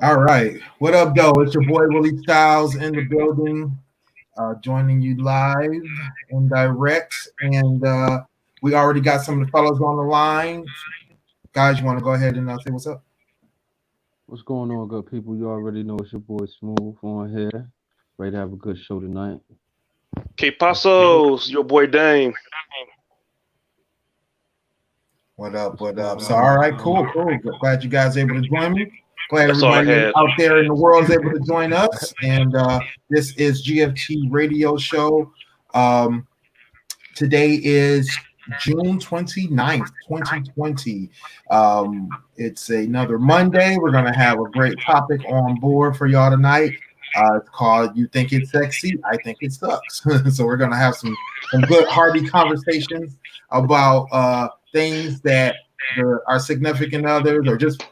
All right. What up, though? It's your boy Willie Styles in the building, joining you live and direct. And we already got some of the fellows on the line. Guys, you want to go ahead and say what's up? What's going on, good people? You already know it's your boy Smooth on here. Ready to have a good show tonight. Que Pasos, your boy Dame. What up? What up? So, all right, cool. Glad you guys able to join me. Glad That's all I everybody had. out there in the world is able to join us. And this is GFT Radio Show. Today is June 29th, 2020. It's another Monday. We're going to have a great topic on board for y'all tonight. It's called You Think It's Sexy? I Think It Sucks. So we're going to have some good, hearty conversations about things that our significant others or just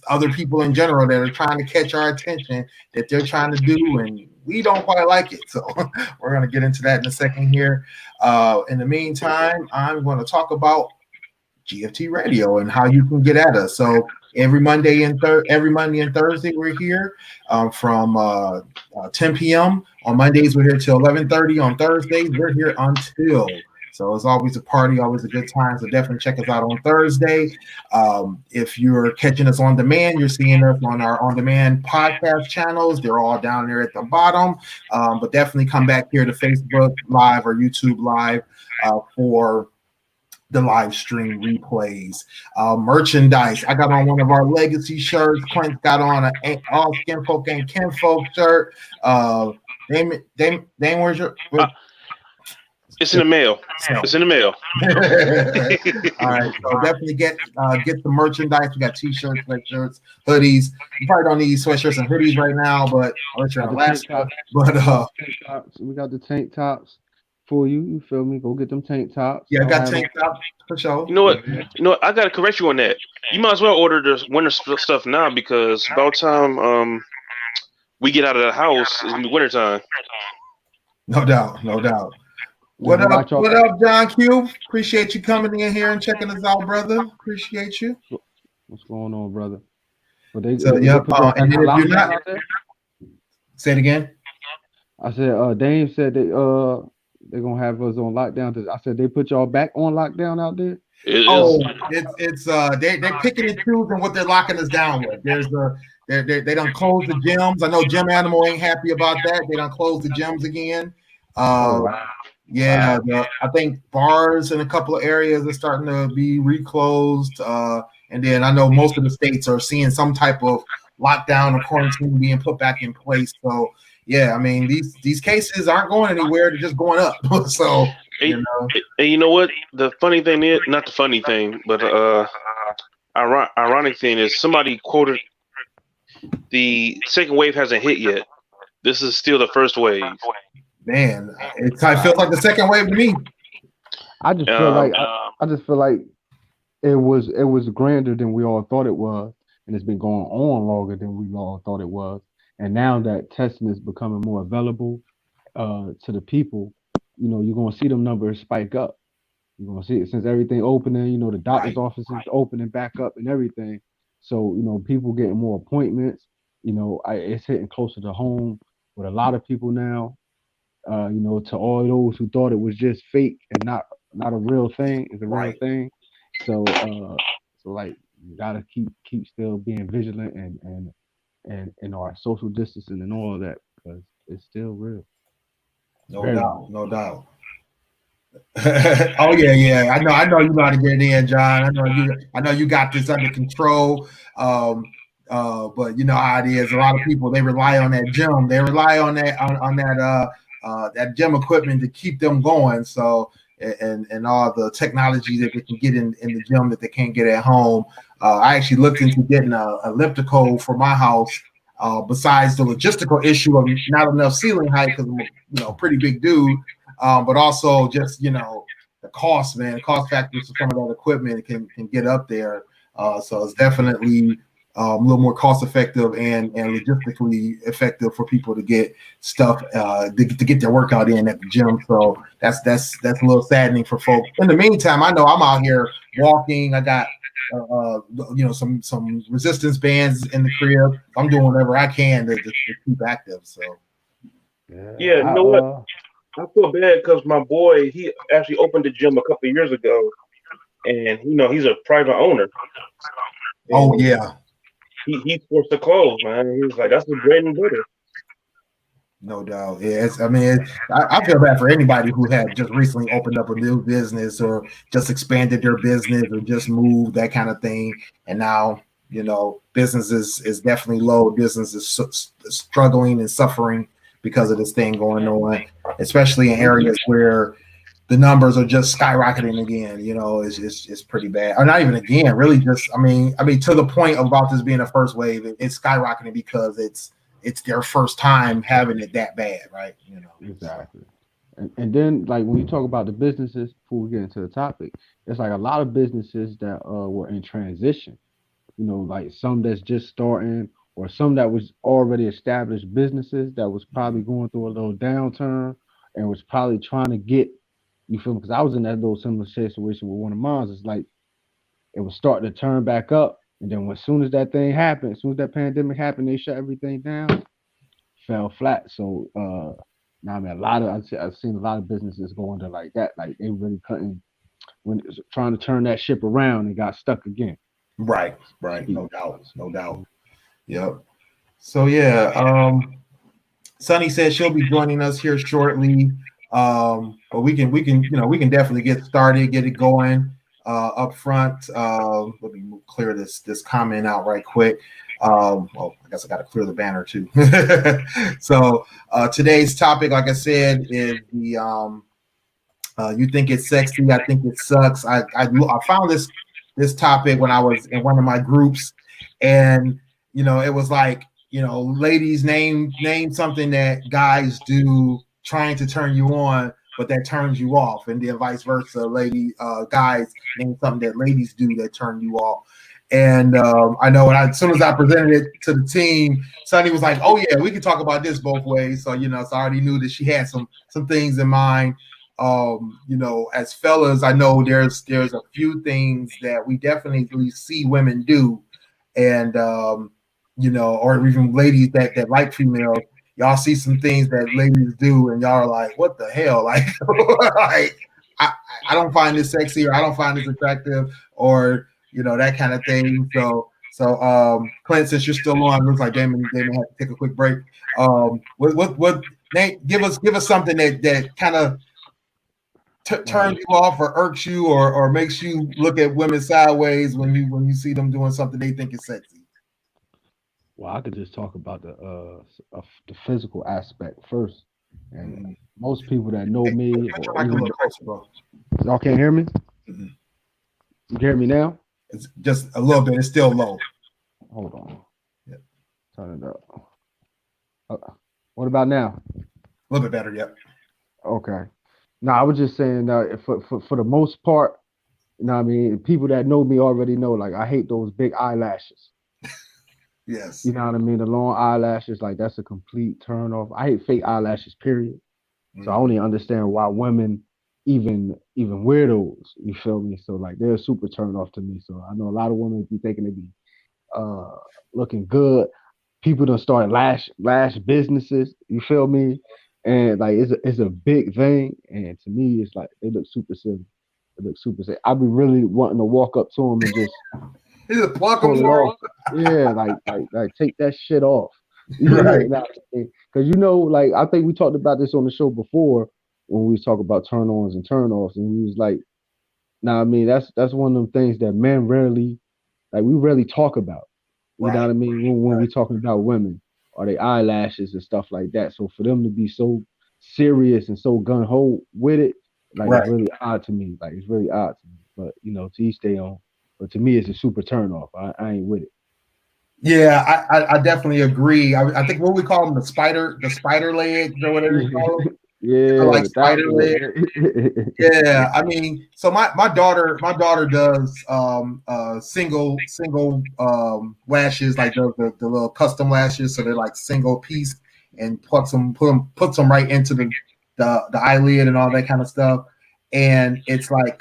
other people in general that are trying to catch our attention that they're trying to do, and we don't quite like it. So we're going to get into that in a second here. In the meantime, I'm going to talk about GFT Radio and how you can get at us. So every Monday and Thursday we're here from 10 p.m. On Mondays we're here till 11:30. On Thursdays we're here until. So it's always a party, always a good time. So definitely check us out on Thursday. If you're catching us on demand, you're seeing us on our on-demand podcast channels. They're all down there at the bottom. But definitely come back here to Facebook Live or YouTube Live for the live stream replays. Merchandise. I got on one of our legacy shirts. Clint got on an All Skin Folk and Kinfolk shirt. Dame, where's your... It's in the mail. It's in the mail. All right, so definitely get the merchandise. We got t-shirts, sweatshirts, hoodies. You probably don't need sweatshirts and hoodies right now, but unless you're in Alaska. But we got the tank tops for you. You feel me? Go get them tank tops. Yeah, I got tank tops for sure. You know what? I gotta correct you on that. You might as well order the winter stuff now because by the time we get out of the house, it's gonna be wintertime. No doubt. What up, John Q? Appreciate you coming in here and checking us out, brother. Appreciate you. What's going on, brother? And then if you're not, say it again. I said, Dame said they're gonna have us on lockdown. I said they put y'all back on lockdown out there. They're picking and choosing what they're locking us down with. They done close the gyms. I know Gym Animal ain't happy about that. They done close the gyms again. Wow. Yeah, I think bars in a couple of areas are starting to be reclosed. And then I know most of the states are seeing some type of lockdown or quarantine being put back in place. So, yeah, I mean, these cases aren't going anywhere. They're just going up. So, and you know what? The funny thing is, not the funny thing, but ironic thing is somebody quoted the second wave hasn't hit yet. This is still the first wave. Man, it feels like the second wave to me. I just feel like it was grander than we all thought it was, and it's been going on longer than we all thought it was. And now that testing is becoming more available to the people, you're gonna see them numbers spike up. You're gonna see it since everything opening. The doctor's offices opening back up and everything. So people getting more appointments. It's hitting closer to home with a lot of people now. To all those who thought it was just fake and not a real thing, it's a real thing. So like you gotta keep still being vigilant and our social distancing and all of that because it's still real. No doubt. Oh yeah. I know you know how to get it in, John. I know you got this under control. But you know how it is. A lot of people they rely on that gym. They rely on that gym equipment to keep them going. So and all the technology that they can get in the gym that they can't get at home. I actually looked into getting a elliptical for my house. Besides the logistical issue of not enough ceiling height because I'm a pretty big dude, but also just the cost, man, the cost factors for some of that equipment can get up there. So it's definitely a little more cost effective and logistically effective for people to get stuff to get their workout in at the gym. So that's a little saddening for folks. In the meantime, I know I'm out here walking. I got some resistance bands in the crib. I'm doing whatever I can to keep active. So yeah, you know what? I feel bad because my boy, he actually opened the gym a couple of years ago, and he's a private owner. Oh yeah, he's forced to close, man. He's like, that's the bread and butter. No doubt. Yeah, I feel bad for anybody who had just recently opened up a new business or just expanded their business or just moved, that kind of thing. And now, business is definitely low. Business is struggling and suffering because of this thing going on, especially in areas where the numbers are just skyrocketing again. It's pretty bad. Or not even again, really just, I mean, to the point about this being a first wave, it's skyrocketing because it's their first time having it that bad, right? Exactly. And then, like, when you talk about the businesses, before we get into the topic, it's like a lot of businesses that were in transition, like some that's just starting or some that was already established businesses that was probably going through a little downturn and was probably trying to get, you feel me? Because I was in that little similar situation with one of mine. It's like it was starting to turn back up. And then as soon as that thing happened, as soon as that pandemic happened, they shut everything down, fell flat. So now, I mean, I've seen a lot of businesses go under like that. Like they really couldn't, when it was trying to turn that ship around and got stuck again. Right. No doubt. Yep. So yeah, Sunny says she'll be joining us here shortly. But we can definitely get started, get it going up front. Let me clear this comment out right quick. I guess I got to clear the banner too. So today's topic, like I said, is the you think it's sexy, I think it sucks. I found this topic when I was in one of my groups, and it was like, ladies, name something that guys do trying to turn you on, but that turns you off, and then vice versa. Guys, name something that ladies do that turn you off. And I know as soon as I presented it to the team, Sunny was like, "Oh yeah, we can talk about this both ways." So so I already knew that she had some things in mind. As fellas, I know there's a few things that we definitely see women do, and or even ladies that like females. Y'all see some things that ladies do, and y'all are like, "What the hell?" Like, like I don't find this sexy, or I don't find this attractive, or that kind of thing. So Clint, since you're still on, looks like Damon had to take a quick break. What Nate, give us something that kind of turns you off or irks you or makes you look at women sideways when you see them doing something they think is sexy. Well, I could just talk about the physical aspect first. And most people that know me, or even, closer, bro. Y'all can't hear me. Mm-hmm. You can hear me now? It's just a little bit. It's still low. Hold on. Yep. Turn it up. What about now? A little bit better. Yep. Okay. No, I was just saying for the most part, I mean, people that know me already know, like, I hate those big eyelashes. Yes. You know what I mean? The long eyelashes, like, that's a complete turn off. I hate fake eyelashes, period. Mm-hmm. So I only understand why women even wear those. You feel me? So, like, they're super turn off to me. So I know a lot of women be thinking they be looking good. People don't start lash businesses. You feel me? And like it's a big thing. And to me, it's like they look super silly. They look super silly. I'd be really wanting to walk up to them and just pluck them off. Yeah, like take that shit off. Right. Because like, I think we talked about this on the show before when we was talking about turn-ons and turn-offs, and we was like, I mean, that's one of them things that men rarely talk about. You know what I mean? When we're talking about women or their eyelashes and stuff like that. So for them to be so serious and so gung-ho with it, like, it's really odd to me. Like, it's really odd to me. But, to each their own. But to me, it's a super turn-off. I ain't with it. Yeah, I definitely agree. I think what we call them, the spider legs or whatever you call them. Yeah, like spider legs. Yeah, I mean, so my daughter does single lashes, like the little custom lashes, so they're like single piece, and puts them right into the eyelid and all that kind of stuff. And it's like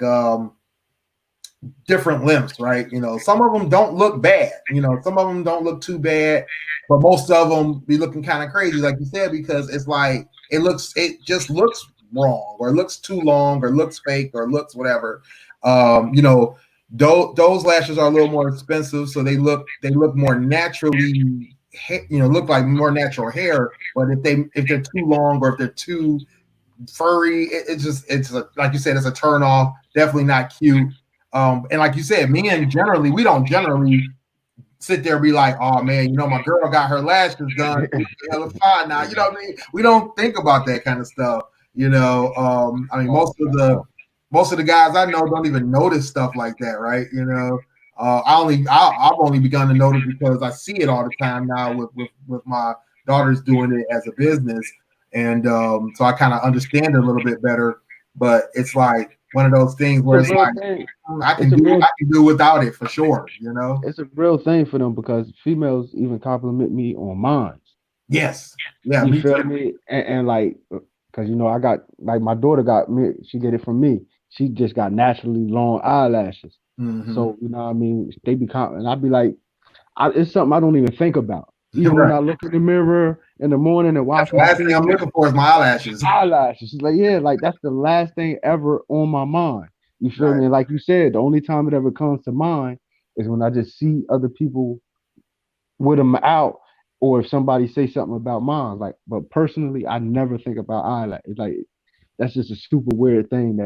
different lengths, right? You know, some of them don't look bad. You know, some of them don't look too bad, but most of them be looking kind of crazy, like you said, because it's like it just looks wrong, or looks too long, or looks fake, or looks whatever. You know, those lashes are a little more expensive, so they look more naturally. You know, look like more natural hair. But if they're too long, or if they're too furry, it's like you said, it's a turn off. Definitely not cute. And like you said, men generally, we don't generally sit there and be like, oh man, you know, my girl got her lashes done. Hella fine now. You know what I mean? We don't think about that kind of stuff. You know, I mean, most of the guys I know don't even notice stuff like that, right? You know, I've only begun to notice because I see it all the time now with my daughters doing it as a business, and so I kind of understand it a little bit better. But it's like one of those things where it's like I can do without it for sure. You know, it's a real thing for them because females even compliment me on mine. Yes, yeah, you feel me? And like, because you know, I got like my daughter got me. She get it from me. She just got naturally long eyelashes. Mm-hmm. So you know what I mean? They be and I'd be like, it's something I don't even think about. Even when I look in the mirror in the morning and wash my face. The last thing I'm looking for is my eyelashes. Eyelashes. She's like, yeah, like that's the last thing ever on my mind. You feel me? And like you said, the only time it ever comes to mind is when I just see other people with them out, or if somebody say something about mine. Like, but personally, I never think about eyelashes. Like, that's just a super weird thing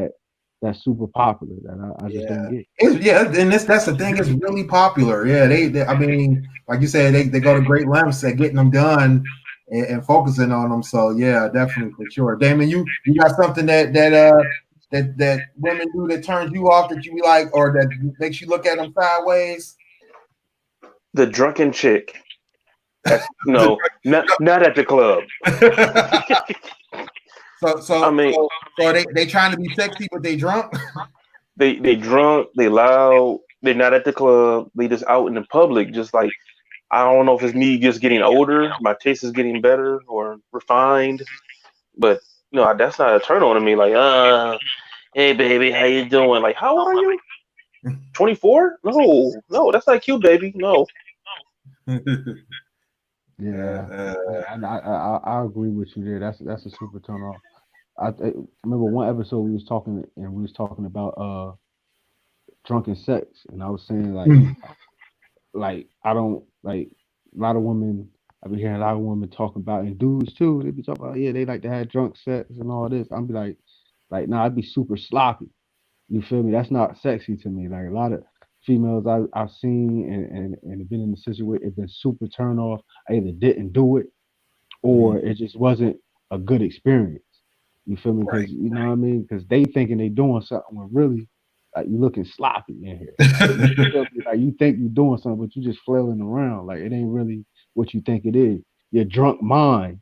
that's super popular that I just don't get. And that's the thing. It's really popular. Yeah, they I mean, like you said, they go to great lengths at getting them done and focusing on them. So yeah, definitely for sure. Damon, you got something that women do that turns you off, that you be like, or that makes you look at them sideways? The drunken chick. No, not at the club. So I mean, so they trying to be sexy, but they drunk. They drunk, they loud, they're not at the club. They just out in the public, just like, I don't know if it's me just getting older, my taste is getting better or refined, but no, that's not a turn on to me. Like, hey baby, how you doing? Like, how old are you? 24? No, that's not cute, baby. No. Yeah, I agree with you there. That's a super turn off. I remember one episode we was talking about drunken sex, and I was saying like I don't like a lot of women. I've been hearing a lot of women talking about, and dudes too. They be talking about, yeah, they like to have drunk sex and all this. I'm be like nah, I'd be super sloppy. You feel me? That's not sexy to me. Like a lot of females I've seen and have been in the situation, it's been super turn off. I either didn't do it or it just wasn't a good experience. You feel me? Because you know what I mean? Because they thinking they doing something when really, like, you looking sloppy in here. Like you think you're doing something, but you just flailing around. Like it ain't really what you think it is. Your drunk mind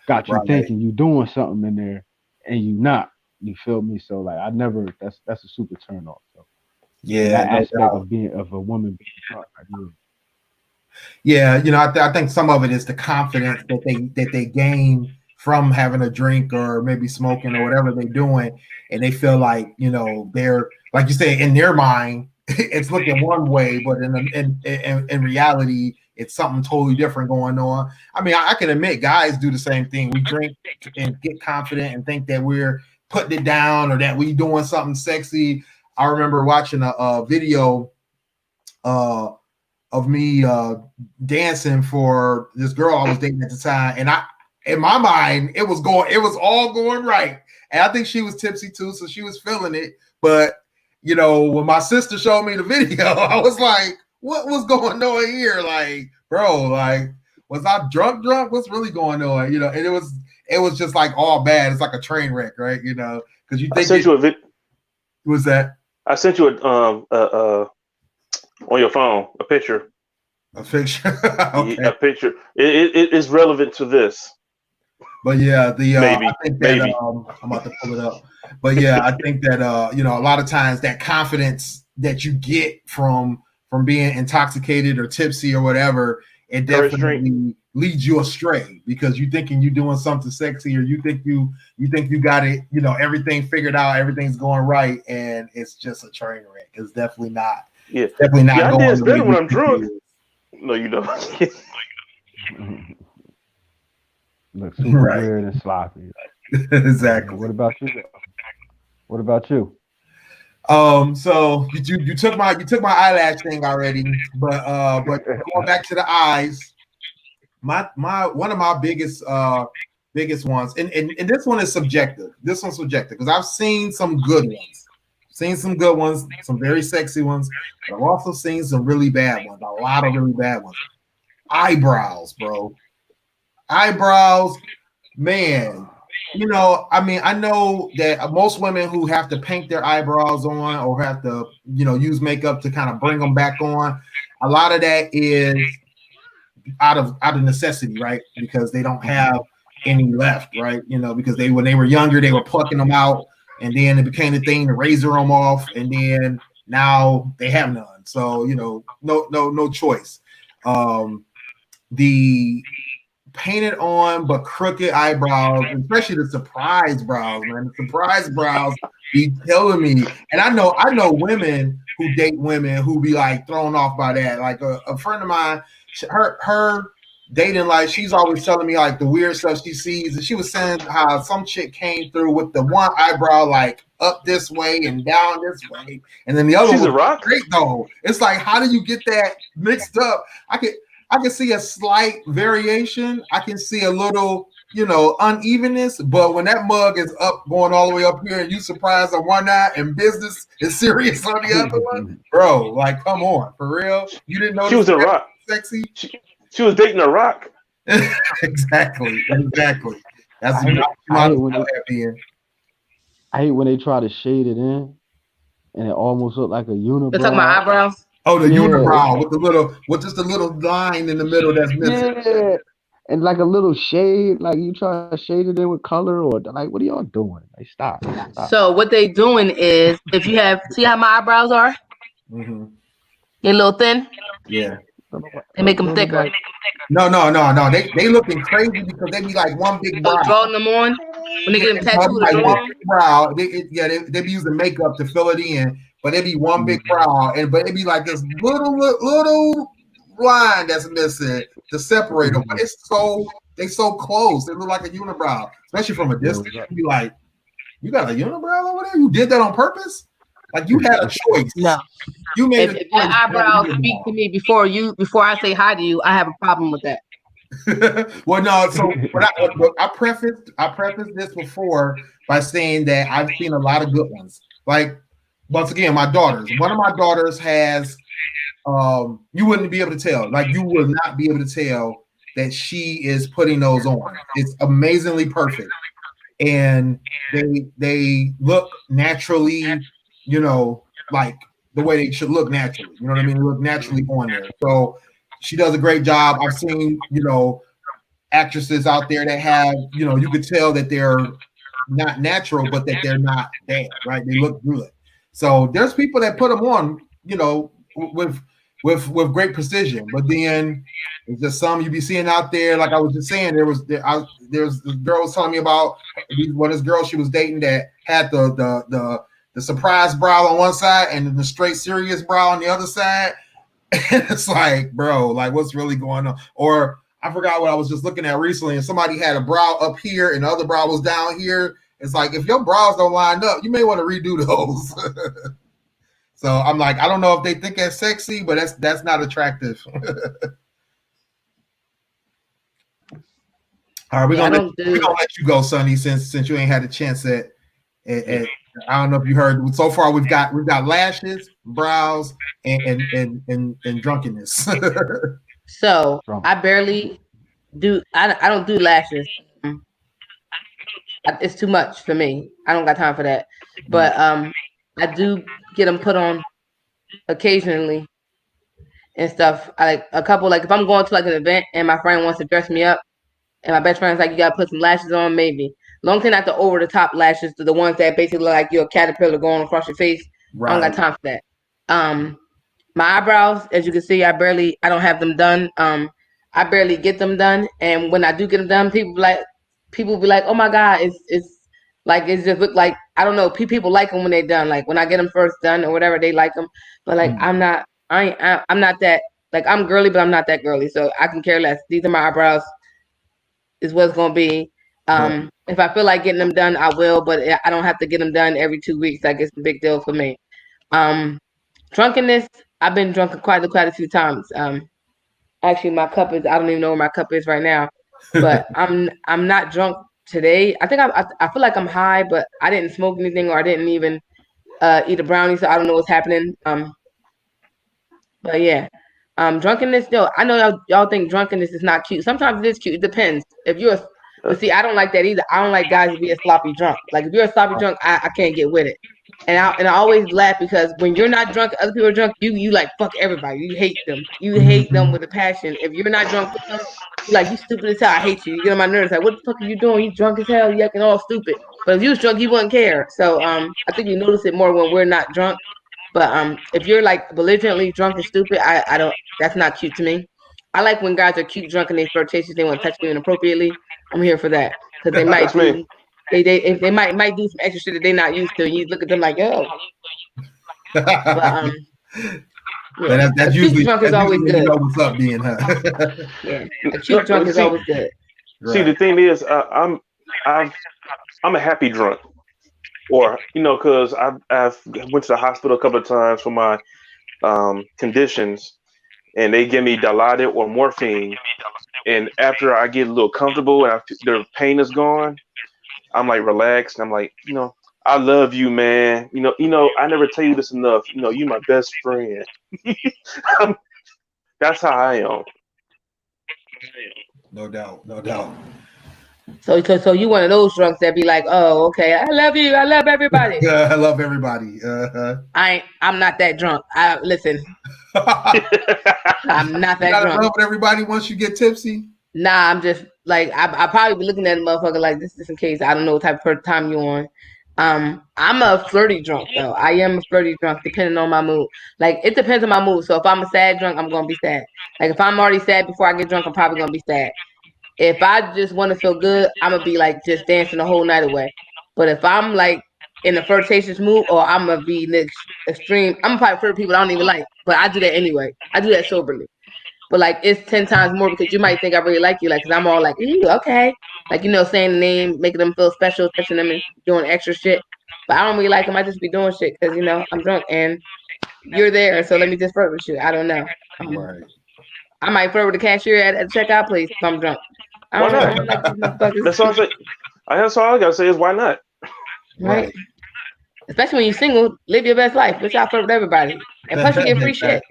got you thinking you doing something in there, and you not. You feel me? So like I never. That's a super turn off. So yeah, that aspect of a woman being drunk. Yeah, you know, I think some of it is the confidence that they gain from having a drink or maybe smoking or whatever they're doing, and they feel like, you know, they're, like you say, in their mind it's looking one way, but in reality it's something totally different going on. I mean, I can admit guys do the same thing. We drink and get confident and think that we're putting it down or that we doing something sexy. I remember watching a video of me dancing for this girl I was dating at the time, and in my mind, it was all going right. And I think she was tipsy too, so she was feeling it. But you know, when my sister showed me the video, I was like, what was going on here? Like, bro, like, was I drunk? What's really going on? You know, and it was just like all bad. It's like a train wreck, right? You know, because you think I sent you a video. What's that? I sent you on your phone a picture. A picture. Okay. A picture. It is relevant to this. But yeah, maybe. I think that I'm about to pull it up. But yeah, I think that you know, a lot of times that confidence that you get from being intoxicated or tipsy or whatever, it definitely leads you astray because you're thinking you're doing something sexy, or you think you got it, everything figured out, everything's going right, and it's just a train wreck. It's definitely not. Yeah, definitely not. Yeah, I going dance better when I'm drunk. No, you don't. Look super weird and sloppy. Exactly. What about you? So you took my eyelash thing already, but going back to the eyes, my one of my biggest ones, and this one is subjective. This one's subjective because I've seen some good ones, some very sexy ones, but I've also seen some really bad ones, a lot of really bad ones. Eyebrows, bro. Eyebrows, man. I know that most women who have to paint their eyebrows on or have to, use makeup to kind of bring them back on, a lot of that is out of necessity, right? Because they don't have any left, right? Because when they were younger, they were plucking them out, and then it became the thing to razor them off, and then now they have none. So, no choice. The painted on but crooked eyebrows, especially the surprise brows, man. The surprise brows be killing me. And I know women who date women who be like thrown off by that. Like a friend of mine, her dating life, she's always telling me like the weird stuff she sees. And she was saying how some chick came through with the one eyebrow like up this way and down this way, and then the other She's was a rock? great though. It's like, how do you get that mixed up? I can see a slight variation. I can see a little, unevenness. But when that mug is up, going all the way up here, and you surprised on one eye and business is serious on the other one, bro, like, come on, for real? You didn't know she was a rock. Sexy? She was dating a rock. Exactly. That's I hate when they try to shade it in, and it almost look like a unibrow. You're talking about eyebrows? Oh, the unibrow with just a little line in the middle that's missing. Yeah, and like a little shade, like you try to shade it in with color, or like, what are y'all doing? Like, stop. So what they doing is, if you see how my eyebrows are, they're a little thin. Yeah, they make them thicker. No. They looking crazy because they be like one big brow. Drawing them on when they get them tattooed. Like one big brow. They be using makeup to fill it in. But it be one big brow, but it be like this little line that's missing to separate them. But they so close. They look like a unibrow, especially from a distance. You be like, you got a unibrow over there? You did that on purpose? Like you had a choice. No, you made if your eyebrows speak to me before I say hi to you, I have a problem with that. Well, no. So, I prefaced this before by saying that I've seen a lot of good ones. Like, once again, my daughters. One of my daughters has, you wouldn't be able to tell. Like, you would not be able to tell that she is putting those on. It's amazingly perfect. And they look naturally, like the way they should look naturally. You know what I mean? They look naturally on there. So she does a great job. I've seen, actresses out there that have, you could tell that they're not natural, but that they're not bad, right? They look good. So there's people that put them on, with great precision. But then there's just some you be seeing out there. Like I was just saying, there's this girl was telling me about this girl she was dating that had the surprise brow on one side and the straight serious brow on the other side. And it's like, bro, like what's really going on? Or I forgot what I was just looking at recently, and somebody had a brow up here and the other brow was down here. It's like, if your brows don't line up, you may want to redo those. So I'm like, I don't know if they think that's sexy, but that's not attractive. All right, we're gonna let you go, Sonny, since you ain't had a chance at I don't know if you heard. So far, we've got lashes, brows, and drunkenness. So I barely do. I don't do lashes. It's too much for me. I don't got time for that. But I do get them put on occasionally and stuff. I like a couple. Like if I'm going to like an event and my friend wants to dress me up, and my best friend's like, you gotta put some lashes on, maybe. Long time not the over the top lashes, the ones that basically look like you're a caterpillar going across your face. Right. I don't got time for that. My eyebrows, as you can see, I don't have them done. I barely get them done, and when I do get them done, people be like, "Oh my God, it's like it just look like I don't know." People like them when they're done. Like when I get them first done or whatever, they like them. But like I'm not that like I'm girly, but I'm not that girly, so I can care less. These are my eyebrows. Is what's gonna be. If I feel like getting them done, I will, but I don't have to get them done every 2 weeks. Like it's a big deal for me. Drunkenness. I've been drunk quite a few times. Actually, my cup is. I don't even know where my cup is right now, but I'm not drunk today. I think I feel like I'm high, but I didn't smoke anything or I didn't even eat a brownie, so I don't know what's happening. But yeah, drunkenness. Though I know y'all think drunkenness is not cute. Sometimes it is cute. It depends. But see, I don't like that either. I don't like guys to be a sloppy drunk. Like if you're a sloppy drunk, I can't get with it. And I always laugh because when you're not drunk, other people are drunk. You like fuck everybody. You hate them. You hate them with a passion. If you're not drunk with them, you're like you stupid as hell. I hate you. You get on my nerves. Like what the fuck are you doing? You drunk as hell. You acting all stupid. But if you was drunk, you wouldn't care. So I think you notice it more when we're not drunk. But if you're like belligerently drunk and stupid, I don't. That's not cute to me. I like when guys are cute, drunk, and they flirtatious. They want to touch me inappropriately. I'm here for that because they might do. They might do some extra shit that they're not used to. And you look at them like, oh. But yeah. That's usually drunk is always good. You know what's up, being her. Yeah, a cute drunk is always good. See, the thing is, I'm a happy drunk. Or because I've went to the hospital a couple of times for my conditions, and they give me Dilaudid or morphine, and after I get a little comfortable and the pain is gone, I'm like relaxed. And I'm like, I love you, man. I never tell you this enough. You my best friend. That's how I am. No doubt. So you one of those drunks that be like, oh, okay, I love you, I love everybody. I love everybody. I'm not that drunk. Listen, I'm not that drunk. Love everybody once you get tipsy. Nah, I'm just like I probably be looking at a motherfucker like this in case I don't know what type of time you on. I'm a flirty drunk though. I am a flirty drunk depending on my mood. Like it depends on my mood. So if I'm a sad drunk, I'm gonna be sad. Like if I'm already sad before I get drunk, I'm probably gonna be sad. If I just want to feel good, I'm gonna be like just dancing the whole night away. But if I'm like in a flirtatious mood, or I'm gonna be in the extreme, I'm probably flirt people I don't even like. But I do that anyway. I do that soberly. But like it's 10 times more because you might think I really like you, like because I'm all like, okay, like saying the name, making them feel special, touching them and doing extra shit. But I don't really like them. I just be doing shit because I'm drunk and you're there, so let me just flirt with you. I don't know. Right. I might flirt with the cashier at the checkout place if I'm drunk. Why not? That's all that's all I gotta say is why not? Right. Especially when you're single, live your best life. Bitch, I flirt with everybody, and plus you get free shit.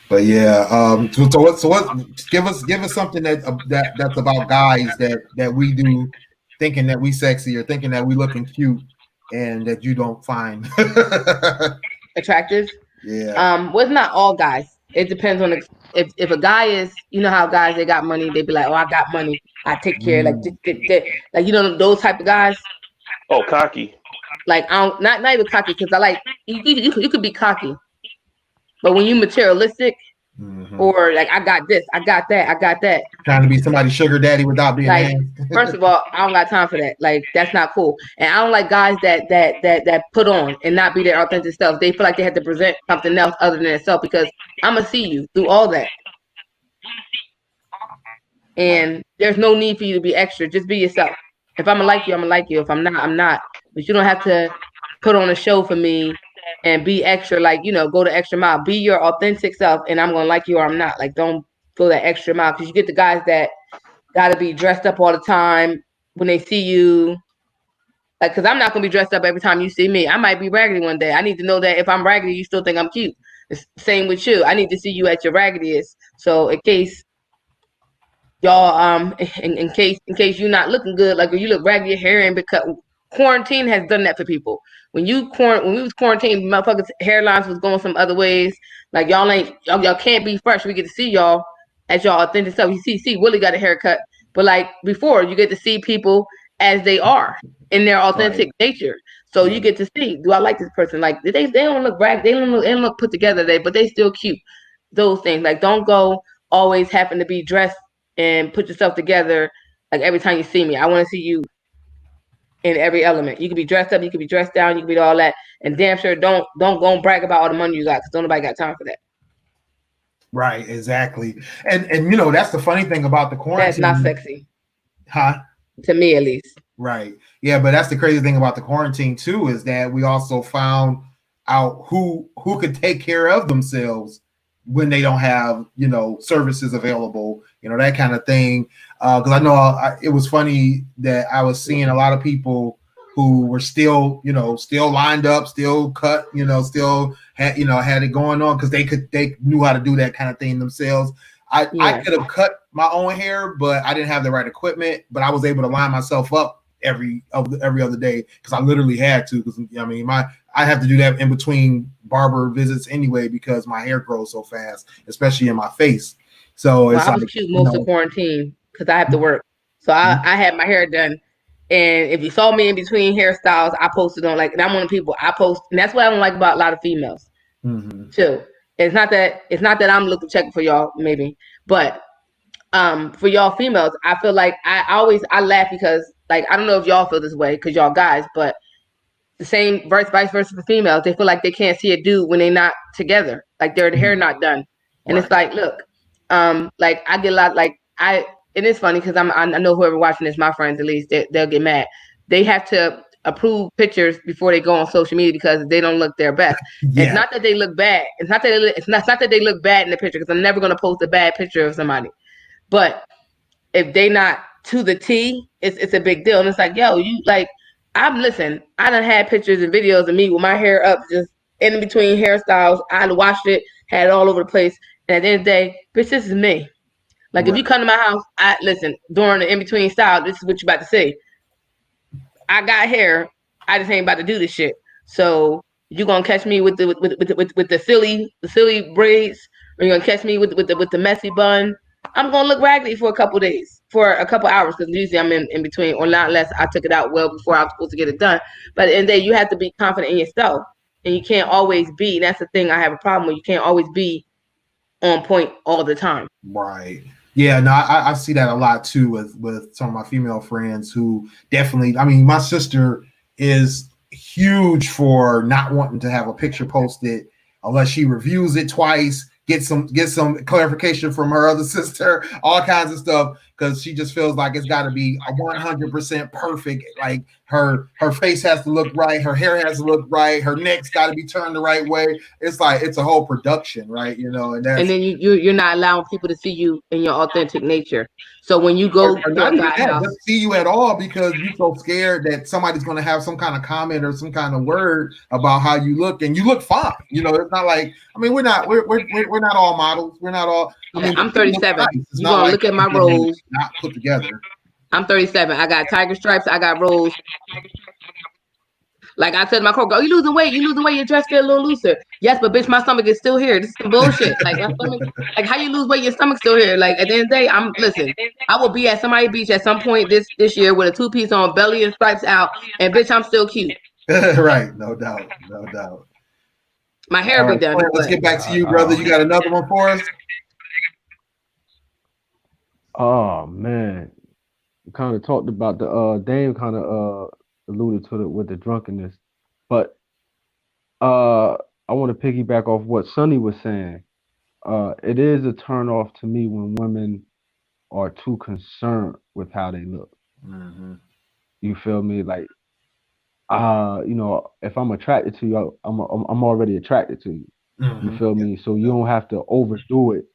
But yeah, so what? Give us something that's about guys that we do, thinking that we sexy or thinking that we looking cute, and that you don't find attractive. Yeah. Well, it's not all guys. It depends on if a guy is, how guys they got money, they be like, oh, I got money, I take care, like those type of guys. Oh, cocky. Like not even cocky because I like you could be cocky, but when you materialistic or like I got this, I got that. Trying to be somebody's sugar daddy without being like. First of all, I don't got time for that. Like that's not cool, and I don't like guys that put on and not be their authentic self. They feel like they have to present something else other than themselves because I'm gonna see you through all that, and there's no need for you to be extra. Just be yourself. If I'm gonna like you, I'm gonna like you. If I'm not, I'm not. But you don't have to put on a show for me and be extra. Like go the extra mile. Be your authentic self, and I'm gonna like you or I'm not. Like don't go that extra mile because you get the guys that gotta be dressed up all the time when they see you. Like, cause I'm not gonna be dressed up every time you see me. I might be raggedy one day. I need to know that if I'm raggedy, you still think I'm cute. It's the same with you. I need to see you at your raggediest. So in case y'all in case you're not looking good, like if you look raggedy, your hair ain't because quarantine has done that for people. When we was quarantined, motherfuckers' hairlines was going some other ways. Like y'all can't be fresh. We get to see y'all as y'all authentic self. You see, Willie got a haircut, but like before, you get to see people as they are in their authentic nature. So you get to see, do I like this person? Like they don't look ragged, they don't look put together, but they still cute. those things. Like, don't go always having to be dressed and put yourself together. Like every time you see me, I want to see you in every element. You could be dressed up, you could be dressed down, you could be all that, and damn sure don't go and brag about all the money you got, because don't nobody got time for that. Right, exactly. And that's the funny thing about the quarantine. That's not sexy. Huh? To me, at least. Right. Yeah, but that's the crazy thing about the quarantine too, is that we also found out who could take care of themselves when they don't have, services available, that kind of thing. Because I know it was funny that I was seeing a lot of people who were still lined up, still cut, still had it going on because they knew how to do that kind of thing themselves. I could have cut my own hair, but I didn't have the right equipment. But I was able to line myself up every other day because I literally had to. Because I have to do that in between barber visits anyway because my hair grows so fast, especially in my face. So it's I was cute most of quarantine because I have to work. So I had my hair done. And if you saw me in between hairstyles, I posted on and I'm one of the people I post, and that's what I don't like about a lot of females too. It's not that I'm looking checking for y'all maybe, but for y'all females, I feel like I laugh because I don't know if y'all feel this way because y'all guys, but the same vice versa for females. They feel like they can't see a dude when they're not together, like their hair not done, and it's like, look, I get a lot and it's funny because I know whoever watching this, my friends at least, they'll get mad. They have to approve pictures before they go on social media because they don't look their best. Yeah. It's not that they look bad. It's not that they look bad in the picture, because I'm never going to post a bad picture of somebody. But if they not to the T, it's a big deal. And it's like, yo, I done had pictures and videos of me with my hair up, just in between hairstyles. I washed it, had it all over the place. And at the end of the day, bitch, this is me. If you come to my house, during the in-between style, this is what you about to see. I got hair. I just ain't about to do this shit. So you're gonna catch me with the silly braids, or you're gonna catch me with the messy bun. I'm gonna look raggedy for a couple days, for a couple hours, because usually I'm in between, or not unless I took it out well before I was supposed to get it done. But at the end of the day, you have to be confident in yourself, and you can't always be. And that's the thing I have a problem with. You can't always be on point all the time. Right. Yeah, no, I see that a lot too with some of my female friends who definitely, my sister is huge for not wanting to have a picture posted unless she reviews it twice, get some clarification from her other sister, all kinds of stuff, because she just feels like it's got to be 100% perfect. Like her face has to look right, her hair has to look right, her neck's got to be turned the right way. It's like it's a whole production, right? And then you're not allowing people to see you in your authentic nature. So when you go to a guy's house, just see you at all, because you're so scared that somebody's going to have some kind of comment or some kind of word about how you look, and you look fine. It's not like, we're not all models. We're not all. I'm 37. You're gonna look at my rolls. Not put together. I'm 37. I got tiger stripes. I got rolls. Like I said, my coworker, you losing weight. Your dress get a little looser. Yes, but bitch, my stomach is still here. This is some bullshit. Like my stomach, how you lose weight, your stomach's still here. Like at the end of the day, I will be at somebody's beach at some point this year with a 2-piece on, belly and stripes out, and bitch, I'm still cute. Right, no doubt. My hair be done. Let's get back to you, brother. You got another one for us? Oh man, we kind of talked about the Dame kind of alluded to it with the drunkenness, but I want to piggyback off what Sonny was saying. It is a turn off to me when women are too concerned with how they look. Mm-hmm. You feel me? Like, if I'm attracted to you, I'm already attracted to you. Mm-hmm. You feel me? So you don't have to overdo it.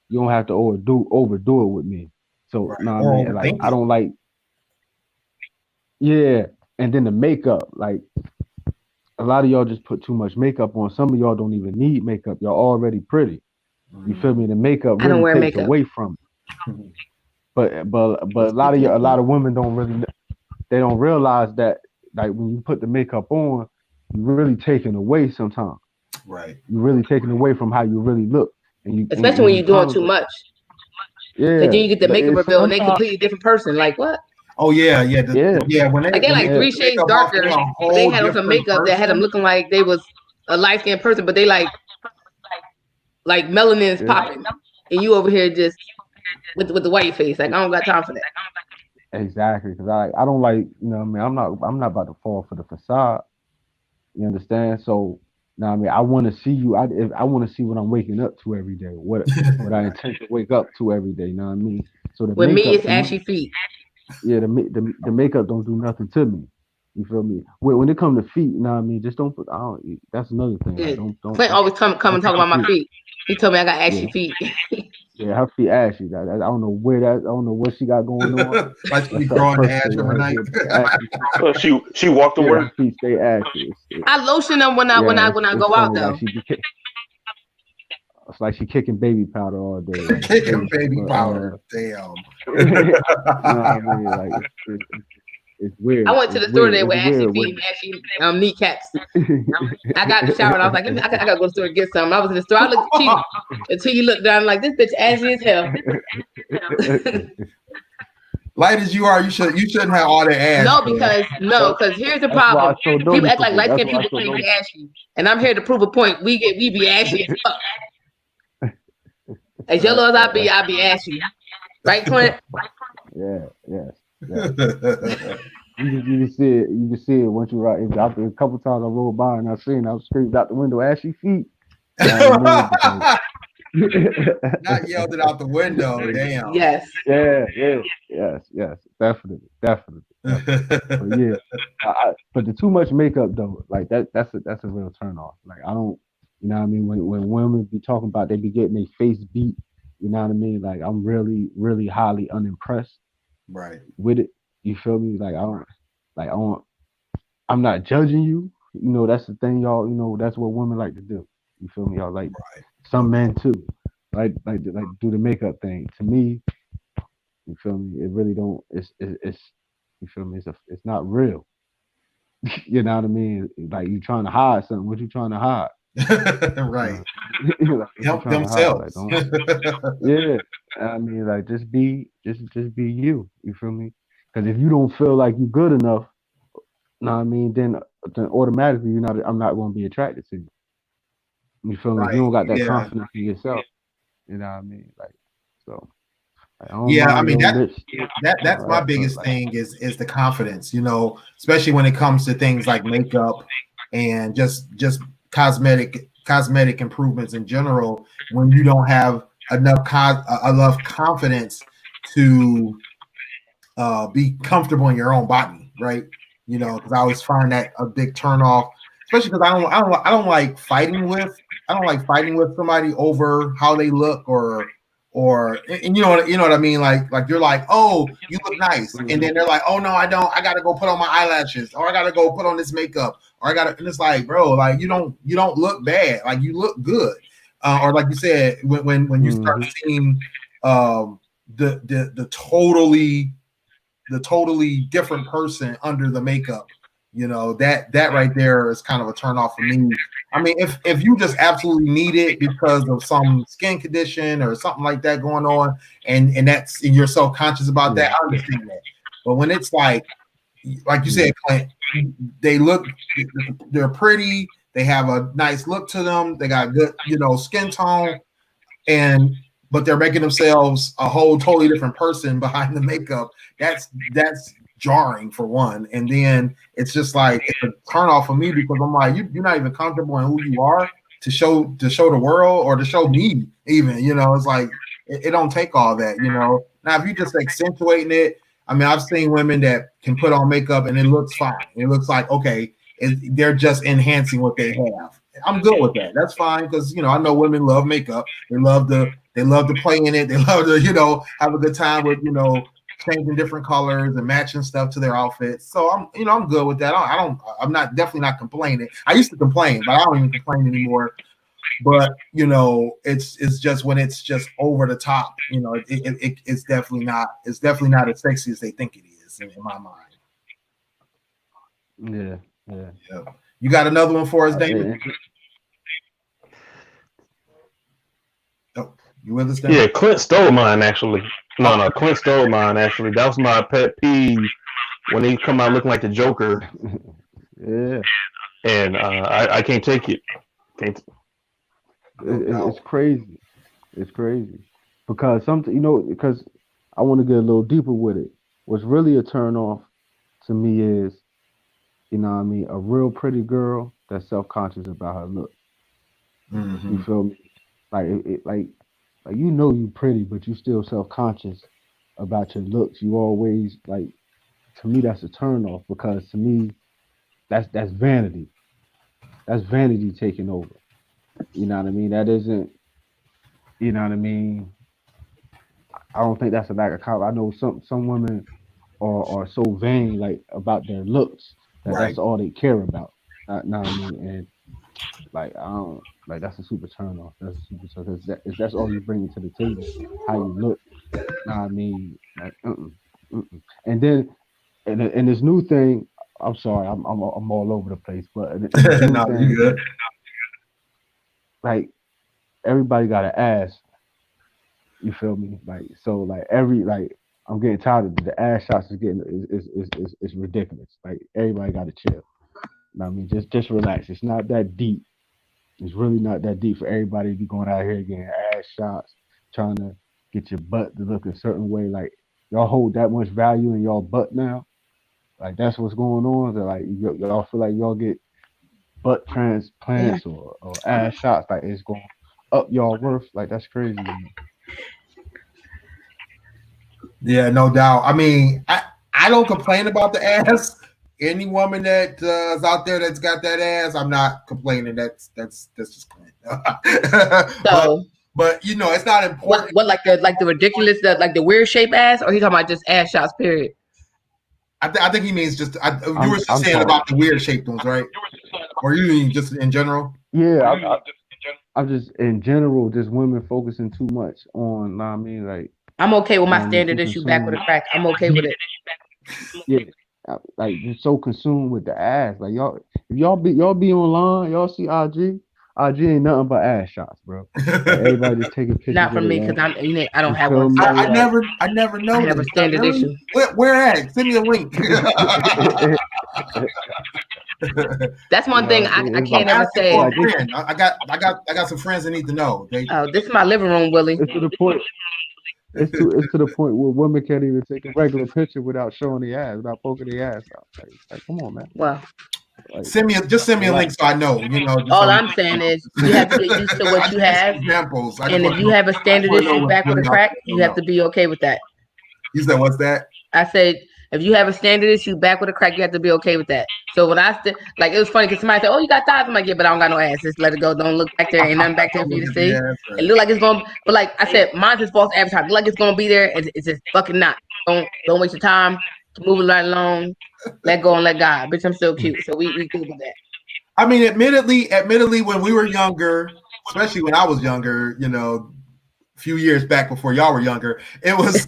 You don't have to overdo it with me. So right. I don't like. Yeah, and then the makeup, like a lot of y'all just put too much makeup on. Some of y'all don't even need makeup. Y'all already pretty. You feel me? The makeup really takes away from it. But a lot of women they don't realize that, like, when you put the makeup on, you're really taking away sometimes. Right. You're really taking away from how you really look. And especially when you're doing too much. Yeah. Then you get the makeup reveal and they completely different person. Like what? Oh yeah. When they 3 shades darker, but they had on some makeup that had them looking like they was a light skinned person, but they like like melanin is popping, and you over here just with the white face. Like I don't got time for that. Exactly, because I don't like, you know what I mean, I'm not about to fall for the facade. You understand? So now I mean I want to see you. I want to see what I'm waking up to every day. What I intend to wake up to every day. You know what I mean? So the With me, makeup it's ashy feet. Yeah, the makeup don't do nothing to me. You feel me? When it comes to feet, you know what I mean? Just don't put. I don't. That's another thing. Yeah. Like, don't. Clint always come and talk about my feet. He told me I got ashy feet. Yeah, her feet ashy. I don't know where that. I don't know what she got going on. Like she be growing the ash overnight. She walked to work. Her feet stay ashy. I lotion them when I go out though. Like it's like she kicking baby powder all day. Like, kicking baby powder. Damn. You know what I mean? Like it's weird. I went to the store today with ashy feet and ashy kneecaps. I got in the shower and I was like, I gotta go to the store and get some. I was in the store. I looked cheap until you look down like this bitch ashy as hell. Light as you are, you shouldn't have all the ash. Because here's the problem. People act like light skinned people can't be ashy, and I'm here to prove a point. We be ashy as fuck. As yellow as I be ashy. Right, Clint? Yeah. You can see it. You can see it once you ride. After a couple times I rolled by and I screamed out the window, ashy feet. Not yelled it out the window. Damn. Yes. Yes. Definitely. But yeah, but the too much makeup though, like that's a real turn off. Like I don't, you know what I mean? When women be talking about they be getting their face beat, you know what I mean? Like I'm really, really highly unimpressed. Right. With it. You feel me? I'm not judging you. You know, that's the thing, y'all. You know, that's what women like to do. You feel me? Y'all like some men too. Like do the makeup thing. To me, you feel me? It really don't. It's you feel me? It's not real. You know what I mean? Like you trying to hide something. What you trying to hide? Right. Like, help themselves. Yeah. I mean, like just be you. You feel me? Because if you don't feel like you're good enough, know what I mean, then automatically I'm not going to be attracted to you. You feel me? Right. If you don't got that confidence in yourself, you know what I mean? Like, so. I mean that's my biggest thing is the confidence, you know, especially when it comes to things like makeup and just cosmetic improvements in general. When you don't have enough confidence to be comfortable in your own body, right? You know, because I always find that a big turnoff, especially because I don't like fighting with somebody over how they look or and you know what I mean, like you're like, oh, you look nice, and then they're like, oh no, I don't, I gotta go put on my eyelashes, or I gotta go put on this makeup, or and it's like, bro, like you don't look bad, like you look good, or like you said, when you start seeing the totally different person under the makeup, you know, that right there is kind of a turn off for me. I mean, if you just absolutely need it because of some skin condition or something like that going on, and you're so conscious about that, I understand that. But when it's like you said, Clint, they're pretty, they have a nice look to them, they got good, you know, skin tone, but they're making themselves a whole totally different person behind the makeup. That's jarring for one, and then it's just like it's a turn off for me because I'm like, you're not even comfortable in who you are to show the world or to show me even, you know. It's like it don't take all that, you know. Now if you just accentuating it, I mean, I've seen women that can put on makeup and it looks fine. It looks like okay, they're just enhancing what they have. I'm good with that. That's fine because, you know, I know women love makeup. They love to play in it. They love to, you know, have a good time with, you know, changing different colors and matching stuff to their outfits. So I'm good with that. I'm definitely not complaining. I used to complain, but I don't even complain anymore. But, you know, it's just when it's just over the top, you know, it's definitely not as sexy as they think it is in my mind. Yeah. You got another one for us, David? Oh, you with us, David? Yeah, Clint stole mine actually. No, Clint stole mine actually. That was my pet peeve when he come out looking like the Joker. Yeah. And I can't take it. It's crazy. It's crazy because because I want to get a little deeper with it. What's really a turn off to me is, you know what I mean, a real pretty girl that's self-conscious about her look. Mm-hmm. You feel me? Like you know you pretty, but you still self-conscious about your looks. You always like, to me that's a turn off, because to me that's vanity. That's vanity taking over. You know what I mean? That isn't, you know what I mean? I don't think that's a lack of confidence. I know some women are so vain, like, about their looks, that Right. that's all they care about. Know what I mean? And like, I don't, like, that's a super turn off. That's a super turn, because that's all you bring to the table, how you look. Know what I mean? Like, and then and this new thing. I'm sorry, I'm all over the place, but in this new No, thing, you good. like, everybody got an ass. You feel me? Like, so, like, I'm getting tired of the ass shots. Is ridiculous. Like, everybody got to chill. You know what I mean? Just relax. It's not that deep. It's really not that deep for everybody to be going out here getting ass shots, trying to get your butt to look a certain way. Like, y'all hold that much value in y'all butt now? Like, that's what's going on? That, like, y'all feel like y'all get butt transplants or ass shots, like, it's going up y'all worth? Like, that's crazy. Yeah, no doubt. I mean, I don't complain about the ass. Any woman that is out there that's got that ass, I'm not complaining. That's just but you know, it's not important. What like the ridiculous, like the weird shape ass, or he talking about just ass shots? Period. I think he means just. You were just saying about the weird shaped ones, right? Or you mean just in general? Yeah, I'm just in general, just women focusing too much on. I mean, like, I'm okay with my standard issue back with a crack. I'm okay with it. Yeah, like, you're so consumed with the ass. Like, y'all, if y'all be online, y'all see IG. IG ain't nothing but ass shots, bro. Like, everybody just taking pictures. Not for me, because I don't have one. I never noticed. I have a standard issue. Where at? Send me a link. That's one thing I can't ever say. I got some friends that need to know. This is my living room, Willie. It's to the point. It's to the point where women can't even take a regular picture without showing the ass, without poking the ass out. Like, come on, man. Well, like, send me a link so I know. You know. All I'm saying is you have to get used to what you have. Examples. And if you have a standard issue back with a crack, you have to be okay with that. You said, what's that? I said, if you have a standard issue back with a crack, you have to be okay with that. So when it was funny because somebody said, "Oh, you got thighs." I'm like, "Yeah, but I don't got no ass. Just let it go. Don't look back there. Ain't nothing back there for you to see." It look like it's going, but like I said, mine's is false advertising. Look like it's going to be there. It's just fucking not. Don't waste your time. Move it right along. Let go and let God. Bitch, I'm still cute. So we cool with that. I mean, admittedly, when we were younger, especially when I was younger, you know, a few years back before y'all were younger, it was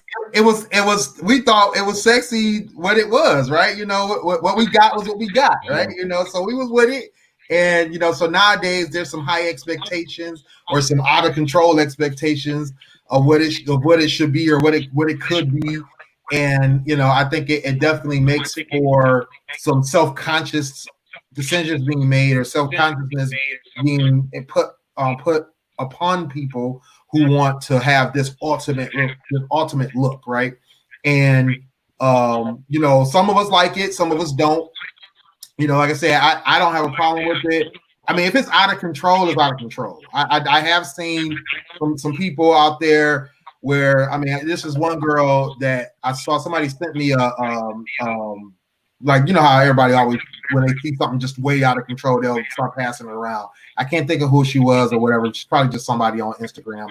we thought it was sexy what it was, right? You know, what we got was what we got, right? You know, so we was with it. And, you know, so nowadays there's some high expectations or some out of control expectations of what it should be or what it could be. And, you know, I think it definitely makes for some self-conscious decisions being made or self-consciousness being put upon people who want to have this ultimate look, right? And you know, some of us like it, some of us don't. You know, like I said, I don't have a problem with it. I mean, if it's out of control, it's out of control. I have seen some people out there where, I mean, this is one girl that I saw. Somebody sent me like, you know how everybody always, when they see something just way out of control, they'll start passing it around. I can't think of who she was or whatever. She's probably just somebody on Instagram.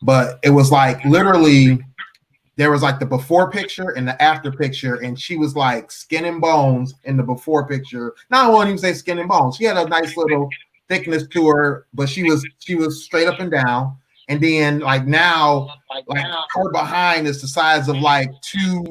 But it was like literally there was like the before picture and the after picture, and she was like skin and bones in the before picture. Now I won't even say skin and bones. She had a nice little thickness to her, but she was straight up and down. And then like now, like her behind is the size of like two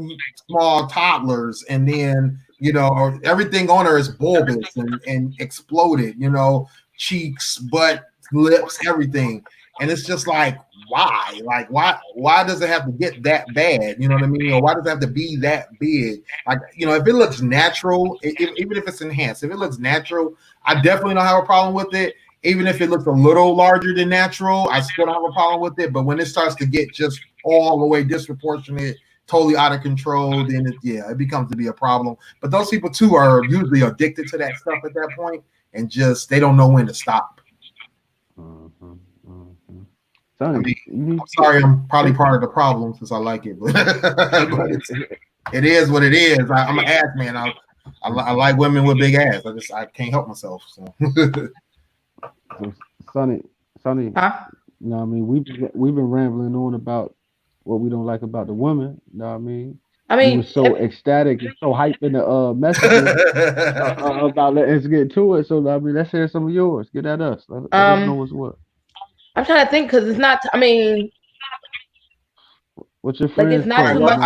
small toddlers, and then, you know, everything on her is bulbous and exploded, you know, cheeks, butt, lips, everything. And it's just like, why? Like, why does it have to get that bad? You know what I mean? Or why does it have to be that big? Like, you know, if it looks natural, even if it's enhanced, if it looks natural, I definitely don't have a problem with it. even if it looks a little larger than natural, I still don't have a problem with it. But when it starts to get just all the way disproportionate, totally out of control, then it becomes to be a problem. But those people too are usually addicted to that stuff at that point, and just they don't know when to stop. Sonny, I'm sorry, I'm probably part of the problem since I like it, but it is what it is. I'm an ass man. I like women with big ass. I can't help myself. So, Sonny, huh? You know what I mean? We've been rambling on about what we don't like about the women. You know what I mean? You were so ecstatic and so hyped in the messages about let's get to it. So I mean, let's hear some of yours. Get at us. Let us know what's what. I'm trying to think because it's not. I mean, what's your friend? Like it's not too much.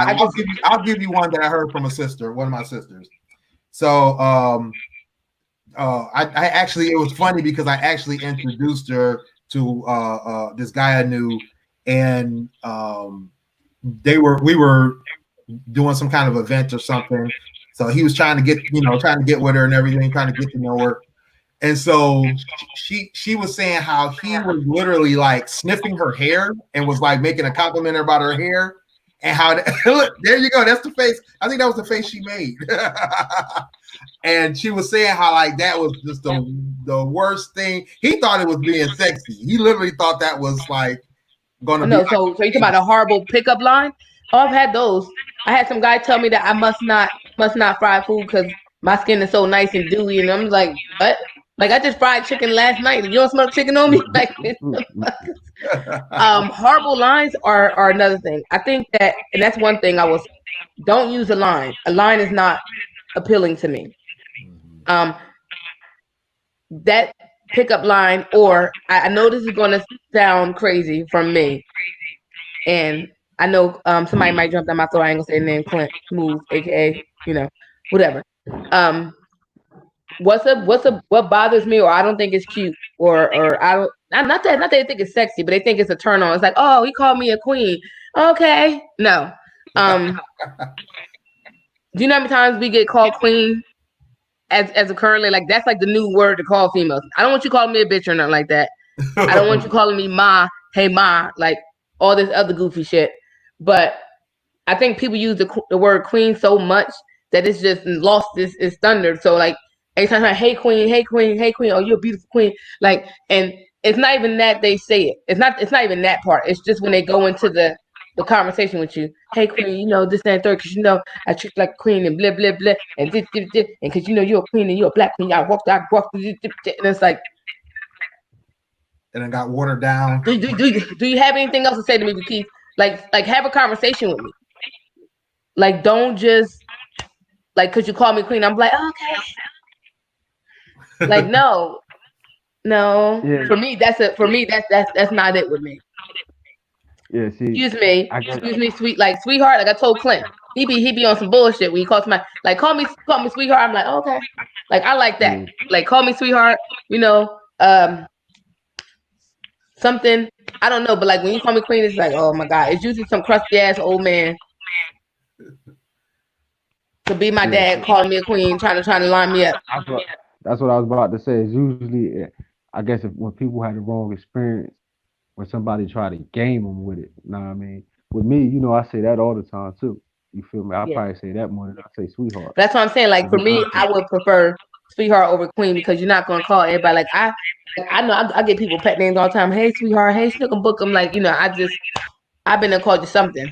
I'll give you one that I heard from one of my sisters. So I actually, it was funny because I actually introduced her to this guy I knew, and we were doing some kind of event or something. So he was trying to get with her and everything, trying to get to know her. And so she was saying how he was literally like sniffing her hair and was like making a compliment about her hair, and how look, there you go. That's the face. I think that was the face she made. And she was saying how like that was just the worst thing. He thought it was being sexy. He literally thought that was like gonna be. So you talking about a horrible pickup line? Oh, I've had those. I had some guy tell me that I must not fry food because my skin is so nice and dewy, and I'm like, what? Like I just fried chicken last night. You don't smell chicken on me? Like, horrible lines are another thing. I think that, and that's one thing don't use a line. A line is not appealing to me. That pickup line, or I know this is going to sound crazy from me, and I know somebody might jump down my throat. I ain't gonna say the name, Clint Smooth, aka whatever. What bothers me, or I don't think it's cute, or I don't not that they think it's sexy, but they think it's a turn on. It's like, oh, he called me a queen. Okay, no. Do you know how many times we get called queen as a currently? Like that's like the new word to call females. I don't want you calling me a bitch or nothing like that. I don't want you calling me ma, hey ma, like all this other goofy shit. But I think people use the word queen so much that it's just lost its thunder. So like anytime I hey queen, oh you're a beautiful queen. Like, and it's not even that they say it. It's not even that part. It's just when they go into the conversation with you. Hey queen, this, that, and third, because I treat you like a queen and blah blah blah and this, and because you're a queen and you're a black queen. I walked and it's like, and it got watered down. Do you have anything else to say to me, Keith? Like have a conversation with me. Like don't just like because you call me queen, I'm like okay. Like no. Yeah. For me that's not it with me. Yeah, see. Excuse me, sweetheart. Like I told Clint, he be on some bullshit when he calls my like call me sweetheart. I'm like okay, like I like that. Like call me sweetheart. Something I don't know, but like when you call me queen, it's like oh my god, it's usually some crusty ass old man to be my dad calling me a queen, trying to line me up. That's what I was about to say. It's usually, I guess, when people had the wrong experience, when somebody try to game them with it. You know what I mean? With me, I say that all the time too. You feel me? I probably say that more than I say sweetheart. That's what I'm saying. Like for me, I would prefer sweetheart over queen because you're not gonna call everybody like I know I get people pet names all the time. Hey sweetheart, hey snookum book. I'm like, I've been to call you something.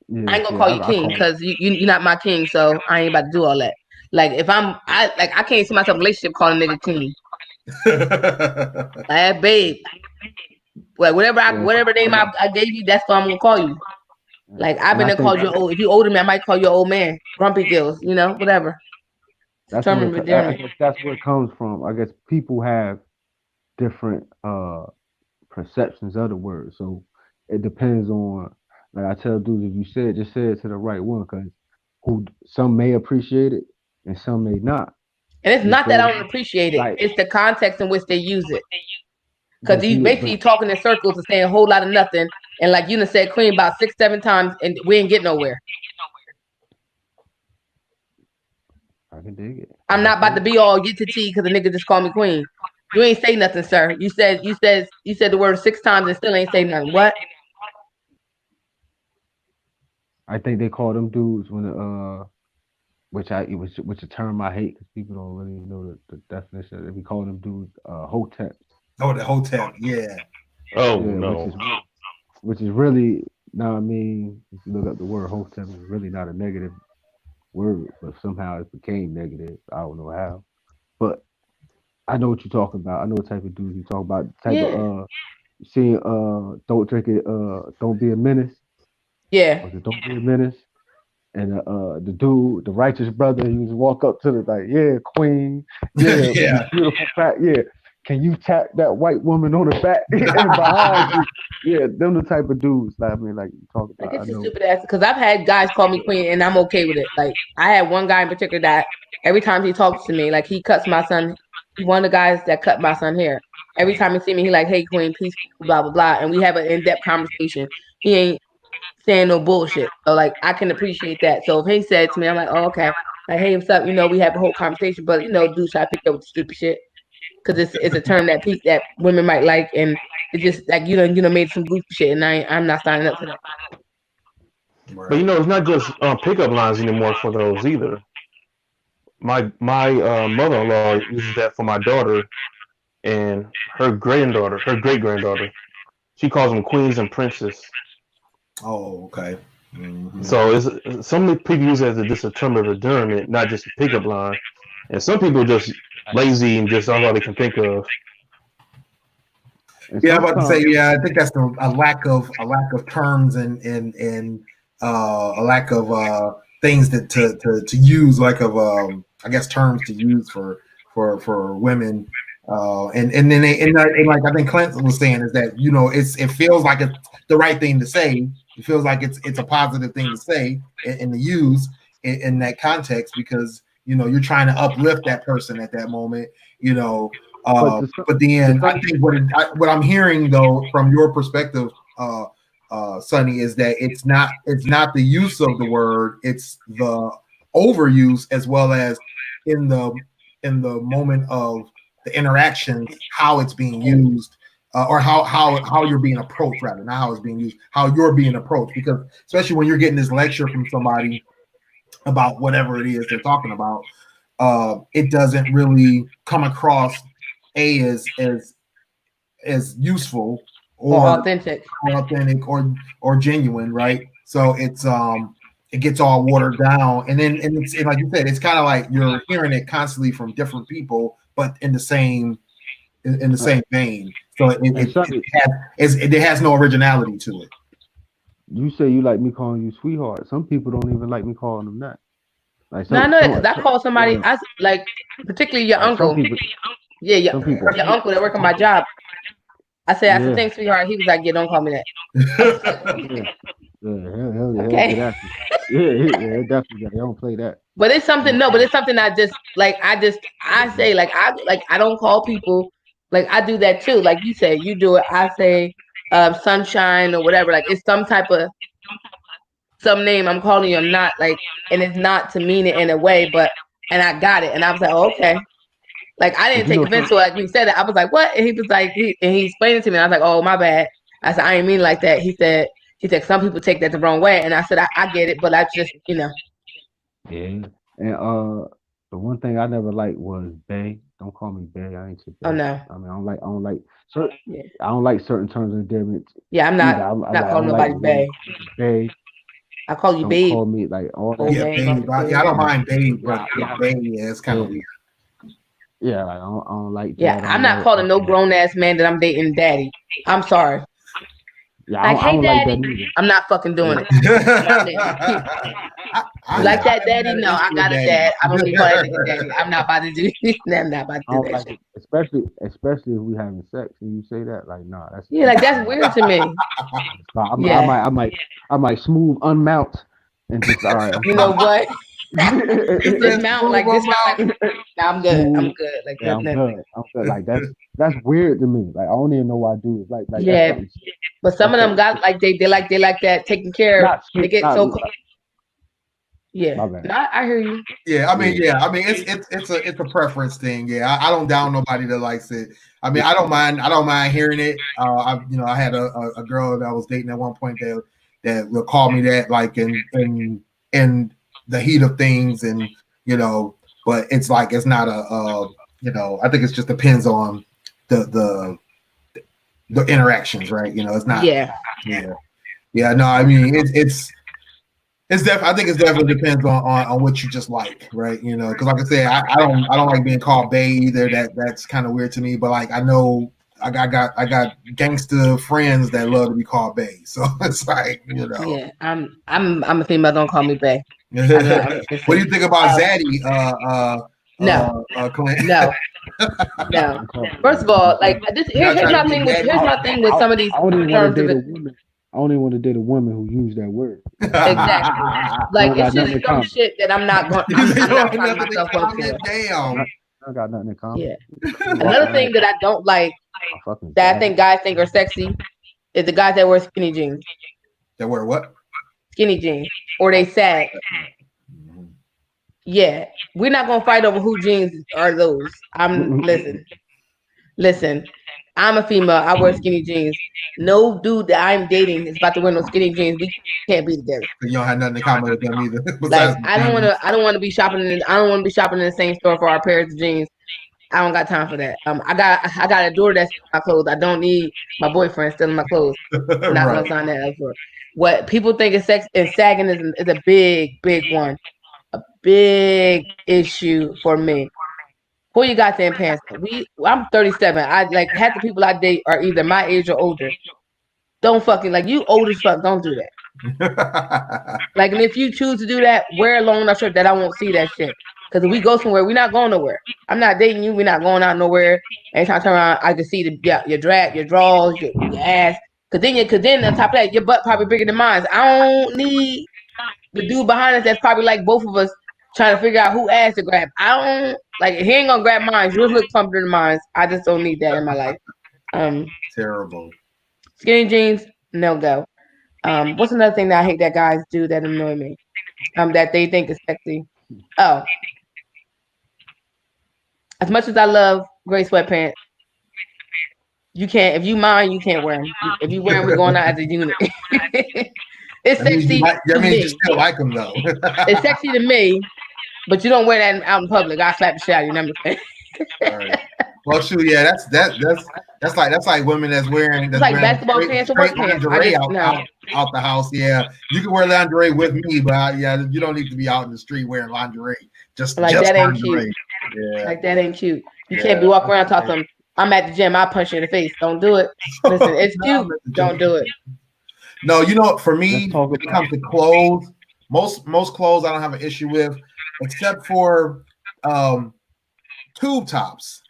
Yeah, I ain't gonna call you king because you're not my king, so I ain't about to do all that. Like if I can't see myself in a relationship calling a nigga king. Like babe. Well, whatever name I gave you, that's what I'm gonna call you. Like I've been to call you old. If you older me, I might call you old man, grumpy gills, whatever. That's where it comes from. I guess people have different perceptions of the word, so it depends on. Like I tell dudes, if you just say it to the right one, because some may appreciate it and some may not. And it's not that I don't appreciate it; like, it's the context in which they use it. Because he's basically talking in circles and saying a whole lot of nothing, and like you done said queen about 6-7 times, and we ain't getting nowhere. I can dig it. I'm not about to be all get to tea because the nigga just called me queen. You ain't say nothing, sir. You said the word 6 times and still ain't say nothing. What? I think they call them dudes when which a term I hate because people don't really know the definition. We call them dudes hoteps. Oh, the hotep, yeah. Oh yeah, no. Which is really, now I mean, if you look up the word hotep, it's really not a negative word, but somehow it became negative. I don't know how, but I know what you're talking about. I know what type of dudes you talk about. The type of seeing don't drink it, don't be a menace. Yeah. Or the don't be a menace. And the dude, the righteous brother, he was walk up to the like, yeah, queen, yeah, Yeah. beautiful fat, yeah. Can you tap that white woman on the back and behind you? Yeah, them the type of dudes. Like, I mean, like you talk about. Like, it's a stupid ass. Because I've had guys call me queen, and I'm okay with it. Like, I had one guy in particular that every time he talks to me, like he cuts my son. One of the guys that cut my son hair. Every time he see me, he like, hey, queen, peace, blah blah blah, and we have an in-depth conversation. He ain't saying no bullshit. So like, I can appreciate that. So if he said to me, I'm like, oh, okay. Like, hey, what's up? We have a whole conversation, but dudes try to pick up with stupid shit because it's a term that women might like, and it's just like made some goofy shit, and I'm not signing up for that. But it's not just pickup lines anymore for those either. My mother-in-law uses that for my daughter and her great granddaughter. She calls them queens and princess. Oh, okay. Mm-hmm. So it's some people use it as a term of endearment, not just a pickup line. And some people just lazy and just all they can think of. Yeah, I'm about to say, I think that's a lack of terms and a lack of things to use, like of I guess terms to use for women. And then like I think Clinton was saying is that it feels like it's the right thing to say. It feels like it's a positive thing to say and to use in that context because you're trying to uplift that person at that moment. But then I think what I'm hearing though from your perspective, Sonny, is that it's not the use of the word, it's the overuse as well as in the moment of the interaction, how it's being used, or how you're being approached, rather, not how it's being used, how you're being approached. Because especially when you're getting this lecture from somebody about whatever it is they're talking about, it doesn't really come across as useful or authentic or genuine, right? So it's it gets all watered down, and it's like you said, it's kind of like you're hearing it constantly from different people, but in the same vein. So it has no originality to it. You say you like me calling you sweetheart. Some people don't even like me calling them that. Like, no, I know that because I call somebody, I like, particularly your uncle. Your uncle that work on my job. I said, thanks, sweetheart. He was like, yeah, don't call me that. Okay. Yeah, definitely. They don't play that. But it's something. No, but it's something I just like. I say like I don't call people like I do that too. Like you say, you do it. I say sunshine or whatever. Like it's some type of some name I'm calling you. I'm not like, and it's not to mean it in a way, and I got it, and I was like, oh, okay. Like I didn't take offense to it. Like you said it, I was like, what? And he was like, he explained it to me, and I was like, oh, my bad. I said, I ain't mean like that. He said some people take that the wrong way, and I said, I get it, but I just Yeah, and the one thing I never liked was Bay. Don't call me Bay. I ain't say Bay. Oh no. I mean, I don't like certain terms of endearment. Yeah, I'm not calling nobody Bay. Bay. I call you Don't Babe. call me like all that. Yeah, Babe. Yeah, I don't mind Babe, but Babe, it's kind of weird. Yeah, I don't like that. Yeah, I'm not calling no grown ass man that I'm dating daddy. I'm sorry. Yeah, like, I don't hey, like daddy. that either. I'm not fucking doing it. You like that, daddy? No, I got a dad. I don't need to call that nigga daddy. I'm not about to do it. I'm not about to do that shit. Especially if we having sex and you say that, like, nah, that's that's weird to me. I might smooth unmount and just all right. You know what? Just mount like this. Nah, I'm good. I'm good. Like I'm good. Like that's weird to me. Like I don't even know why I do it. Like yeah. But some of them got like they like that taken care of. They get so. Yeah, My bad. I hear you. Yeah, I mean, it's a preference thing. Yeah, I don't down nobody that likes it. I mean, I don't mind hearing it. I had a girl that I was dating at one point that would call me that, like in the heat of things, and but it's like it's not I think it just depends on the interactions, right? It's not. Yeah. No, I mean it's definitely. I think it definitely depends on what you just like, right? Because like I said, I don't like being called bae either. That's kind of weird to me. But like I know I got gangster friends that love to be called bae, so it's like Yeah, I'm a female. Don't call me bae. What do you think about Zaddy? Clint? No. First of all, like here's my thing with some of these terms of it. I only want to date a woman who use that word. Exactly. Like it's just some shit that I'm not going. I'm not trying myself up to. Damn. I got nothing in common. Yeah. Another thing that I don't like that I think guys think are sexy is the guys that wear skinny jeans. That wear what? Skinny jeans, or they sag. Yeah, we're not gonna fight over who jeans are those. Listen. I'm a female. I wear skinny jeans. No dude that I'm dating is about to wear no skinny jeans. We can't be together. You don't have nothing in common with them either. Like I don't want to be shopping in the same store for our pairs of jeans. I don't got time for that. I got a door that's my clothes. I don't need my boyfriend stealing my clothes. I'm not gonna sign that up for. What people think is sex and sagging is a big one, a big issue for me. Pull your goddamn pants. I'm 37. I like half the people I date are either my age or older. Don't fucking you old as fuck. Don't do that. Like, and if you choose to do that, wear a long enough shirt that I won't see that shit. Because if we go somewhere, we're not going nowhere. I'm not dating you. We're not going out nowhere. Anytime I turn around, I can see your drag, your drawers, your ass. Cause then on top of that, your butt probably bigger than mine. I don't need the dude behind us that's probably like both of us trying to figure out who ass to grab. I don't like. He ain't gonna grab mine. Yours look plumper than mine. I just don't need that in my life. Terrible. Skinny jeans, no go. What's another thing that I hate that guys do that annoy me? That they think is sexy. Oh, as much as I love gray sweatpants, you can't. If you mine, you can't wear them. If you wear them, we're going out as a unit. It's sexy. You still like them though. It's sexy to me, but you don't wear that out in public. I slap the shit out of you. Number. Right. Well, shoot, yeah, that's like women that's wearing basketball pants or work pants. Lingerie out the house. Yeah, you can wear lingerie with me, but you don't need to be out in the street wearing lingerie. Just that ain't cute. Yeah. Like that ain't cute. You can't be walking around talking to them. I'm at the gym. I punch you in the face. Don't do it. Listen, it's cute. Don't do it. No, for me, when it comes to clothes, most clothes I don't have an issue with, except for tube tops.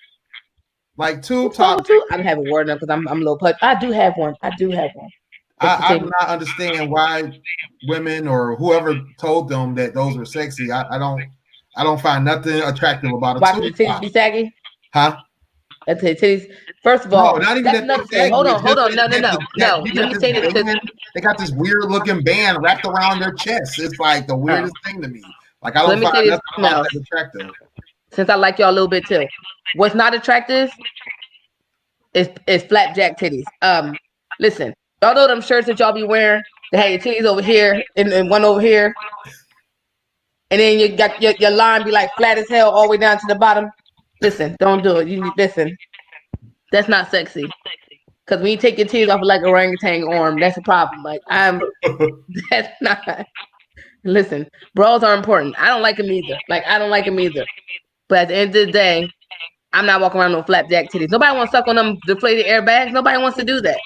Like tube tops. I don't have a word now because I'm a little pudgy. I do have one. I do not understand why women or whoever told them that those were sexy. I don't find nothing attractive about a tube top. Watching the titties be saggy? Huh? That's the titties. First of all, no, not even that. Hold on. No. Let me say this. They got this weird looking band wrapped around their chest. It's like the weirdest thing to me. Like I don't find nothing about that attractive. Since I like y'all a little bit too. What's not attractive is flapjack titties. Listen, y'all know them shirts that y'all be wearing that have your titties over here and one over here, and then you got your line be like flat as hell all the way down to the bottom. Listen, don't do it. Listen. That's not sexy. Because when you take your titties off like orangutan arm, that's a problem. Like that's not. Listen, bras are important. I don't like them either. But at the end of the day, I'm not walking around with no flapjack titties. Nobody wants to suck on them deflated airbags. Nobody wants to do that.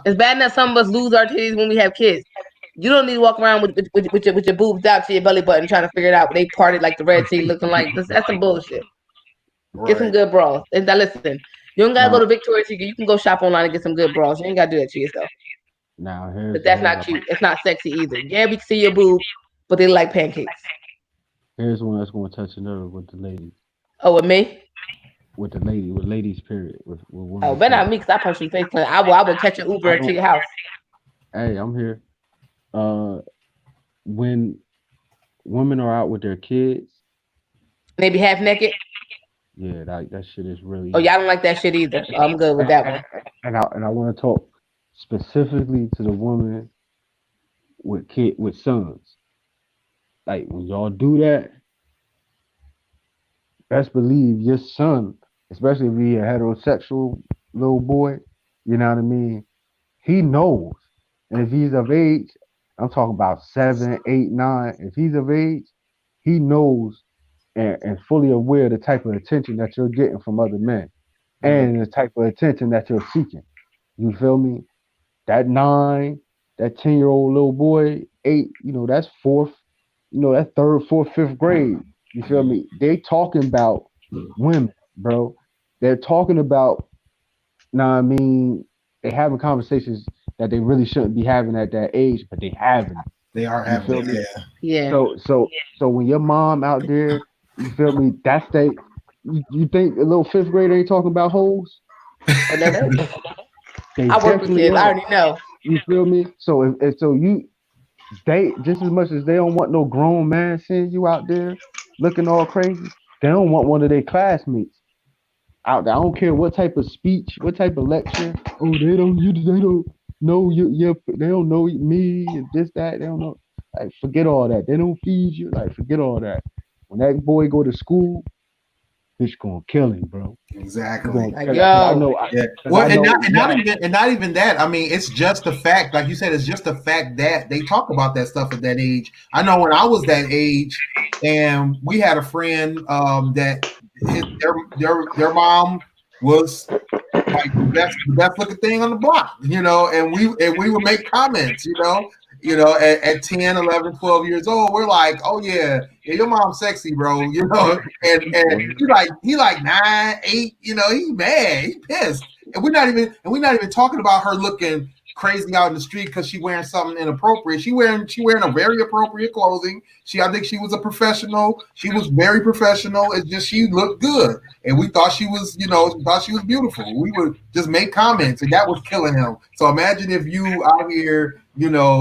It's bad enough some of us lose our titties when we have kids. You don't need to walk around with your boobs out to your belly button trying to figure it out. They parted like the Red Sea, looking like this. That's some bullshit. Right. Get some good bras. And now listen, you don't gotta go to Victoria's Secret. You can go shop online and get some good bras. You ain't gotta do that to yourself. But that's not cute. It's not sexy either. Yeah, we can see your boobs, but they like pancakes. Here's one that's going to touch a nerve with the ladies. Oh, with me? With ladies, period. With but not me, because I punch you in the face. I will catch an Uber to your house. Hey, I'm here. when women are out with their kids, maybe half naked. Yeah, that shit is really. Oh, y'all don't like that shit either. I'm good with that one. And I want to talk specifically to the woman with sons. Like when y'all do that, best believe your son, especially if he's a heterosexual little boy, you know what I mean? He knows. And if he's of age, I'm talking about 7, 8, 9. If he's of age, he knows and fully aware of the type of attention that you're getting from other men and the type of attention that you're seeking. You feel me? That 9, that 10-year-old little boy, 8, that's fourth, that third, fourth, fifth grade. You feel me? They talking about women, bro. They're talking about, they having conversations that they really shouldn't be having at that age, but they having it. They are having it, yeah. So when your mom out there, you feel me? That's you think a little fifth grader ain't talking about hoes? I work with kids. I already know. You feel me? So they just as much as they don't want no grown man seeing you out there looking all crazy, they don't want one of their classmates out there. I don't care what type of speech, what type of lecture. Oh, they don't know you. They don't know me and this that. They don't know. Like, forget all that. They don't feed you. Like, forget all that. When that boy go to school, bitch gonna kill him, bro. Exactly. I know. Yeah. Well, not even that. I mean, it's just the fact, like you said, it's just the fact that they talk about that stuff at that age. I know when I was that age, and we had a friend that their mom was like the best looking thing on the block, and we would make comments, at 10, 11, 12 years old, we're like, oh yeah, your mom's sexy, bro, and he like 9, 8, he's mad, he's pissed, and we're not even talking about her looking crazy out in the street because she wearing something inappropriate. She wearing a very appropriate clothing. I think she was a professional. She was very professional. It's just she looked good, and we thought she was, beautiful. We would just make comments, and that was killing him. So imagine if you out here,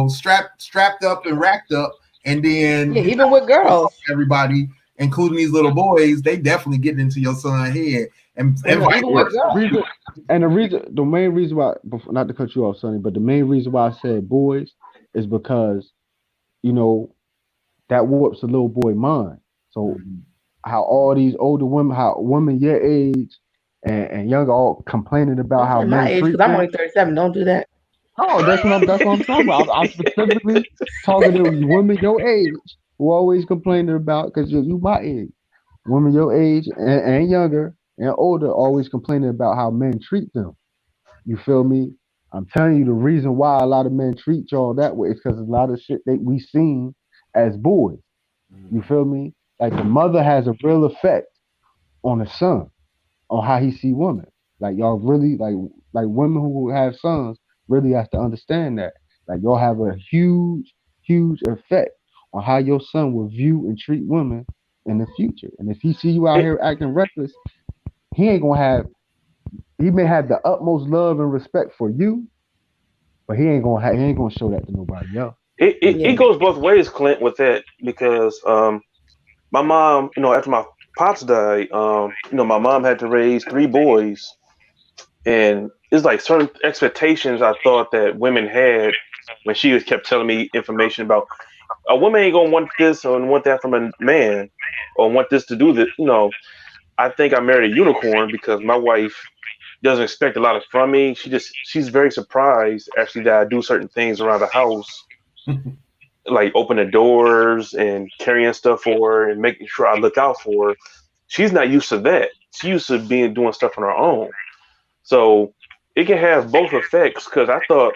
strapped up and racked up, and then even with girls, everybody, including these little boys, they definitely getting into your son's head. And the main reason why, not to cut you off, Sonny, but the main reason why I said boys is because, that warps a little boy mind. So how all these older women, how women your age and younger all complaining about how my age, because I'm only 37. Don't do that. Oh, that's what I'm talking about. I'm specifically talking to women your age who always complaining about, because you my age. Women your age and younger and older always complaining about how men treat them. You feel me? I'm telling you, the reason why a lot of men treat y'all that way is because a lot of shit that we seen as boys. You feel me? Like the mother has a real effect on the son, on how he see women. Like y'all really like women who have sons really have to understand that. Like y'all have a huge, huge effect on how your son will view and treat women in the future. And if he see you out here acting reckless, he may have the utmost love and respect for you, but he ain't gonna show that to nobody else. It goes both ways, Clint, with that, because my mom, after my pops died, my mom had to raise 3 boys, and it's like certain expectations I thought that women had when she kept telling me information about a woman ain't gonna want this or want that from a man or want this to do this. I think I married a unicorn because my wife doesn't expect a lot from me. She's very surprised actually that I do certain things around the house, like open the doors and carrying stuff for her and making sure I look out for her. She's not used to that. She's used to doing stuff on her own. So it can have both effects, because I thought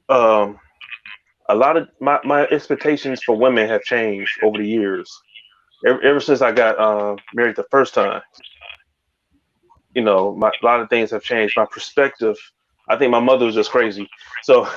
a lot of my expectations for women have changed over the years. Ever since I got married the first time, a lot of things have changed. My perspective. I think my mother was just crazy. So,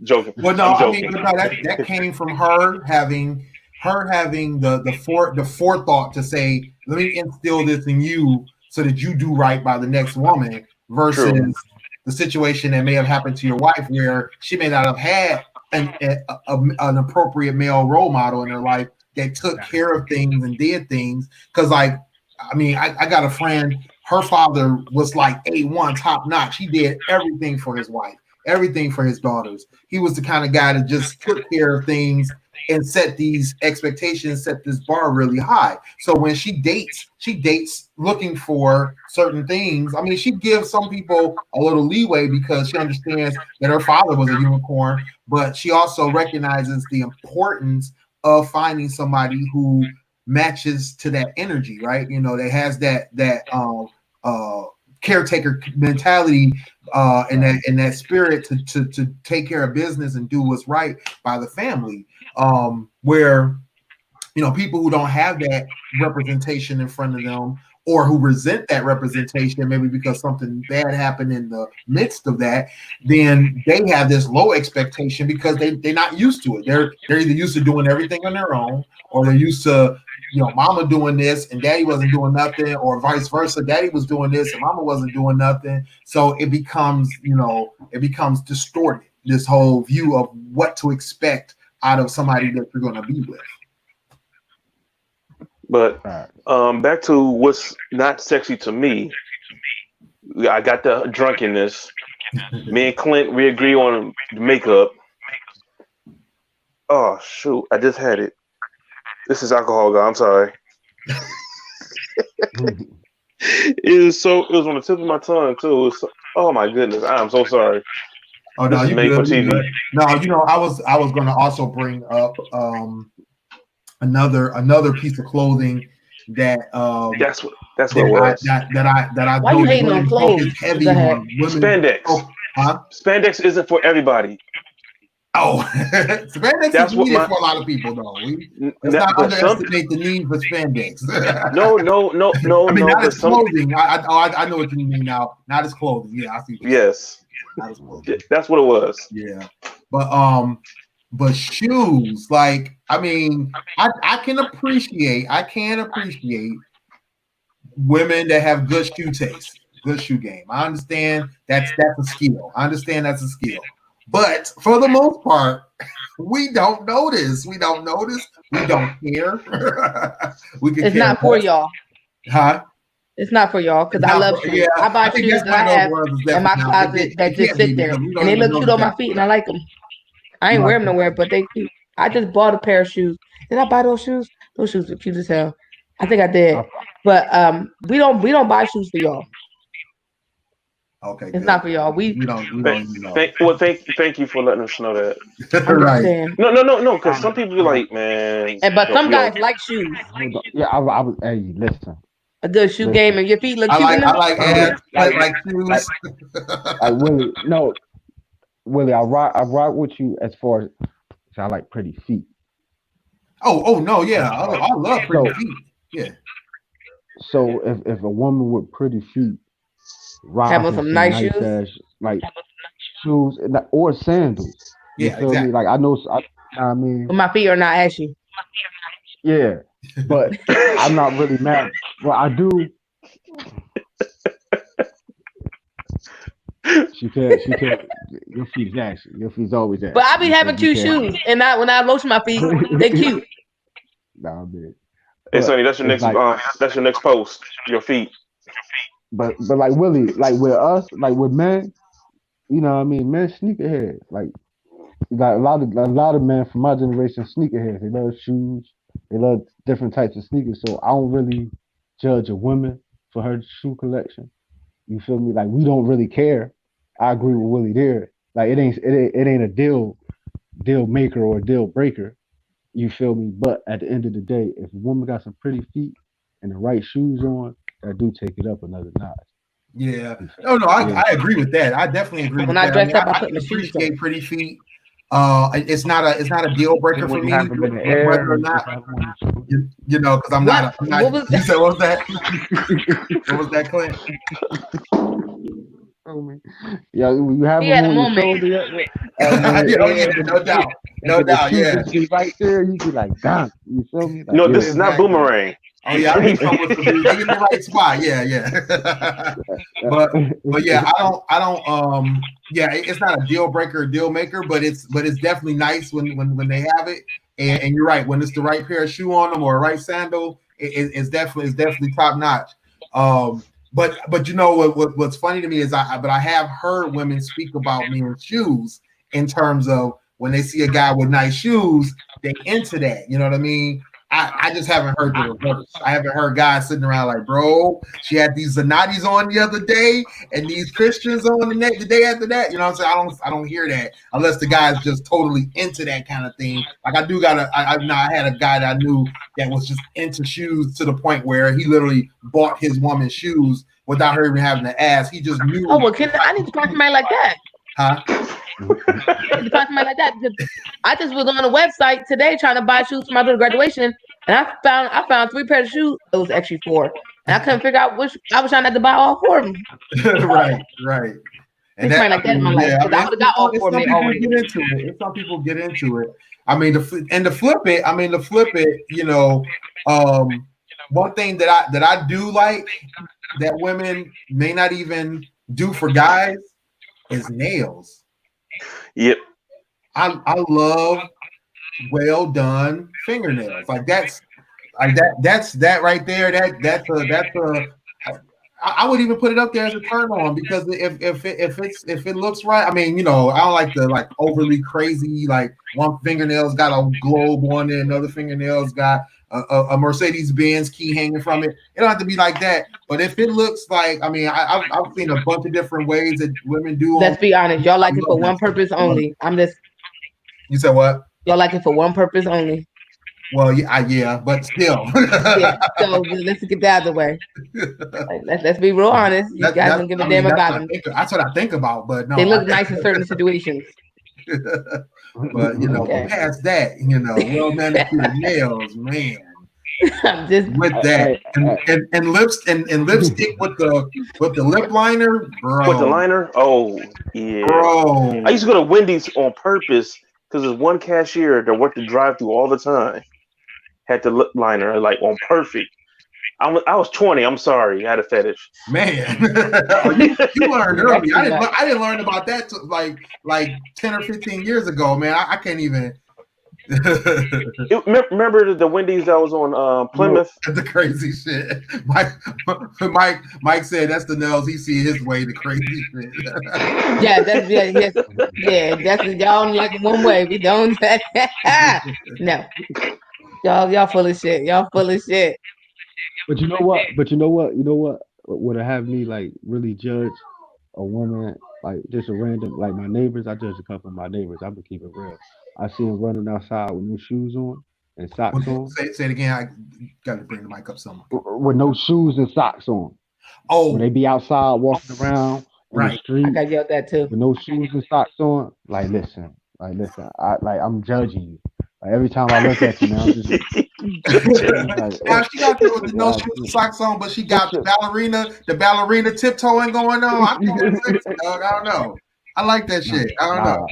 joking. Well, no, I mean, that came from her having the forethought to say, let me instill this in you so that you do right by the next woman, versus the situation that may have happened to your wife where she may not have had an appropriate male role model in their life that took care of things and did things. Because, like, I mean, I got a friend, her father was like A1, top notch. He did everything for his wife, everything for his daughters. He was the kind of guy that just took care of things and set these expectations, set this bar really high. So when she dates looking for certain things. I mean, she gives some people a little leeway because she understands that her father was a unicorn, but she also recognizes the importance of finding somebody who matches to that energy, right? You know, that has that caretaker mentality and that spirit to take care of business and do what's right by the family. Where, you know, people who don't have that representation in front of them, or who resent that representation, maybe because something bad happened in the midst of that, then they have this low expectation because they're not used to it. They're either used to doing everything on their own, or they're used to, you know, mama doing this and daddy wasn't doing nothing, or vice versa. Daddy was doing this and mama wasn't doing nothing. So it becomes, you know, distorted, this whole view of what to expect out of somebody that you're going to be with. But back to what's not sexy to me. I got the drunkenness. Me and Clint, we agree on the makeup. Oh shoot, I just had it. This is alcohol, guy. I'm sorry. It was on the tip of my tongue too. Oh my goodness, I'm so sorry. Oh no, you made for TV. No, you know, I was going to also bring up another piece of clothing that that's what it was. That I Why you hating on clothes? Heavy on women. Spandex. Oh, huh? Spandex isn't for everybody. Oh, spandex is needed for a lot of people, though. Let's not underestimate the need for spandex. No. I mean, not as clothing. I know what you mean now. Not as clothing. Yeah, I see. Yes. Not as clothing. That's what it was. Yeah, but shoes, like, I mean, I can appreciate women that have good shoe taste, good shoe game. I understand that's a skill. But for the most part, we don't notice. We don't care. It's not for y'all. Huh? It's not for y'all because I love shoes. Yeah, I buy shoes that I have in my closet that just sit there, and they look cute on my feet, and I like them. I ain't wear them nowhere, but they cute. I just bought a pair of shoes. Did I buy those shoes? Those shoes were cute as hell. I think I did. But we don't buy shoes for y'all. Okay, it's not for y'all. We don't. Thank you for letting us know that. Right. No. Because some people be like, man. But some guys like shoes. Yeah, I was. Hey, listen. A good shoe game and your feet look cute. I like ass. Like shoes. Willie, I rock with you as far as I like pretty feet. Oh no, yeah, I love pretty feet. Yeah. So if a woman with pretty feet having some nice shoes, ass, like shoes or sandals, you feel me? Like I mean, but my feet are not ashy. Yeah, but I'm not really mad. Well, I do. She can't. Your feet's ashy. Your feet's always ashy. But I be having cute shoes, and when I lotion my feet, they cute. Nah, man. Hey, Sonny, that's your next post. Your feet. But like Willie, like with us, like with men, you know what I mean? Men sneakerheads. Like a lot of men from my generation sneakerheads. They love shoes. They love different types of sneakers. So I don't really judge a woman for her shoe collection. You feel me? Like we don't really care. I agree with Willie there. Like it ain't a deal maker or a deal breaker. You feel me? But at the end of the day, if a woman got some pretty feet and the right shoes on, that do take it up another notch. Yeah. No, I agree with that. I definitely agree with that. When I dress up, I appreciate pretty feet. It's not a deal breaker for me, whether or not, you know, because I'm not. What was that? You said, what was that? What was that, Clint? Yeah, you have a moment. No doubt. Yeah, right there. You be like, damn. You feel me? Like, no, this is not boomerang. Oh yeah, I need someone to be in the right spot. Yeah. but yeah, I don't. Yeah, it's not a deal breaker, or deal maker, but it's definitely nice when they have it. And you're right, when it's the right pair of shoe on them or a right sandal, it's definitely top notch. But you know what's funny to me is I have heard women speak about men's shoes in terms of when they see a guy with nice shoes, they into that. You know what I mean? I just haven't heard the reverse. I haven't heard guys sitting around like, bro, she had these Zanattis on the other day and these Christians on the day after that. You know what I'm saying? I don't hear that unless the guy's just totally into that kind of thing. Like I had a guy that I knew that was just into shoes to the point where he literally bought his woman's shoes without her even having to ask. He just knew. Oh, well, I need to talk to somebody like that. Huh? Like that. I just was on a website today trying to buy shoes for my little graduation, and I found 3 pairs of shoes. It was actually 4, and I couldn't figure out which. I was trying not to buy all 4 of them. right. And that, like that in my life. I would have got all 4 of them already. Some people get into it. I mean, to flip it. You know, one thing that I do like that women may not even do for guys is nails. Yep. I love well done fingernails. Like that's that right there. That's a I would even put it up there as a turn on because if it looks right, I mean, you know, I don't like the like overly crazy, like one fingernail's got a globe on it, another fingernail's got a Mercedes-Benz key hanging from it. It don't have to be like that. But if it looks like, I mean, I've seen a bunch of different ways that women do. Let's be honest, y'all like it for one purpose only. You said what? Y'all like it for one purpose only. Well, yeah, but still. Yeah, so let's get that out of the way. Like, let's be real honest. You guys don't give a damn about them. That's what I think about, but no. They look nice in certain situations. But you know, past that, you know, well manicured nails, man. I'm just with that and lipstick with the lip liner, bro. With the liner, oh yeah, bro. I used to go to Wendy's on purpose because there's one cashier that worked the drive-thru all the time. Had the lip liner like on perfect. I was 20. I'm sorry, I had a fetish. Man, you learned early. I didn't learn about that till like 10 or 15 years ago, man. I can't even. Remember the Wendy's that was on Plymouth? The crazy shit. Mike said that's the nails he see his way. The crazy shit. Yeah, that's y'all only like it one way. We don't. No, y'all full of shit. Y'all full of shit. But you know what? Would it have me like really judge a woman like just a random like my neighbors? I judge a couple of my neighbors. I'm gonna keep it real. I see them running outside with no shoes on and socks on. Say it again. I got to bring the mic up some. With no shoes and socks on. Oh, when they be outside walking around in the street. I got yelled at too. With no shoes and socks on. Listen. I'm judging you. Like every time I look at you now, I'm just now she got there with the no shoes and socks on, but she got the ballerina tiptoeing going on. I don't know. I like that shit. I don't know.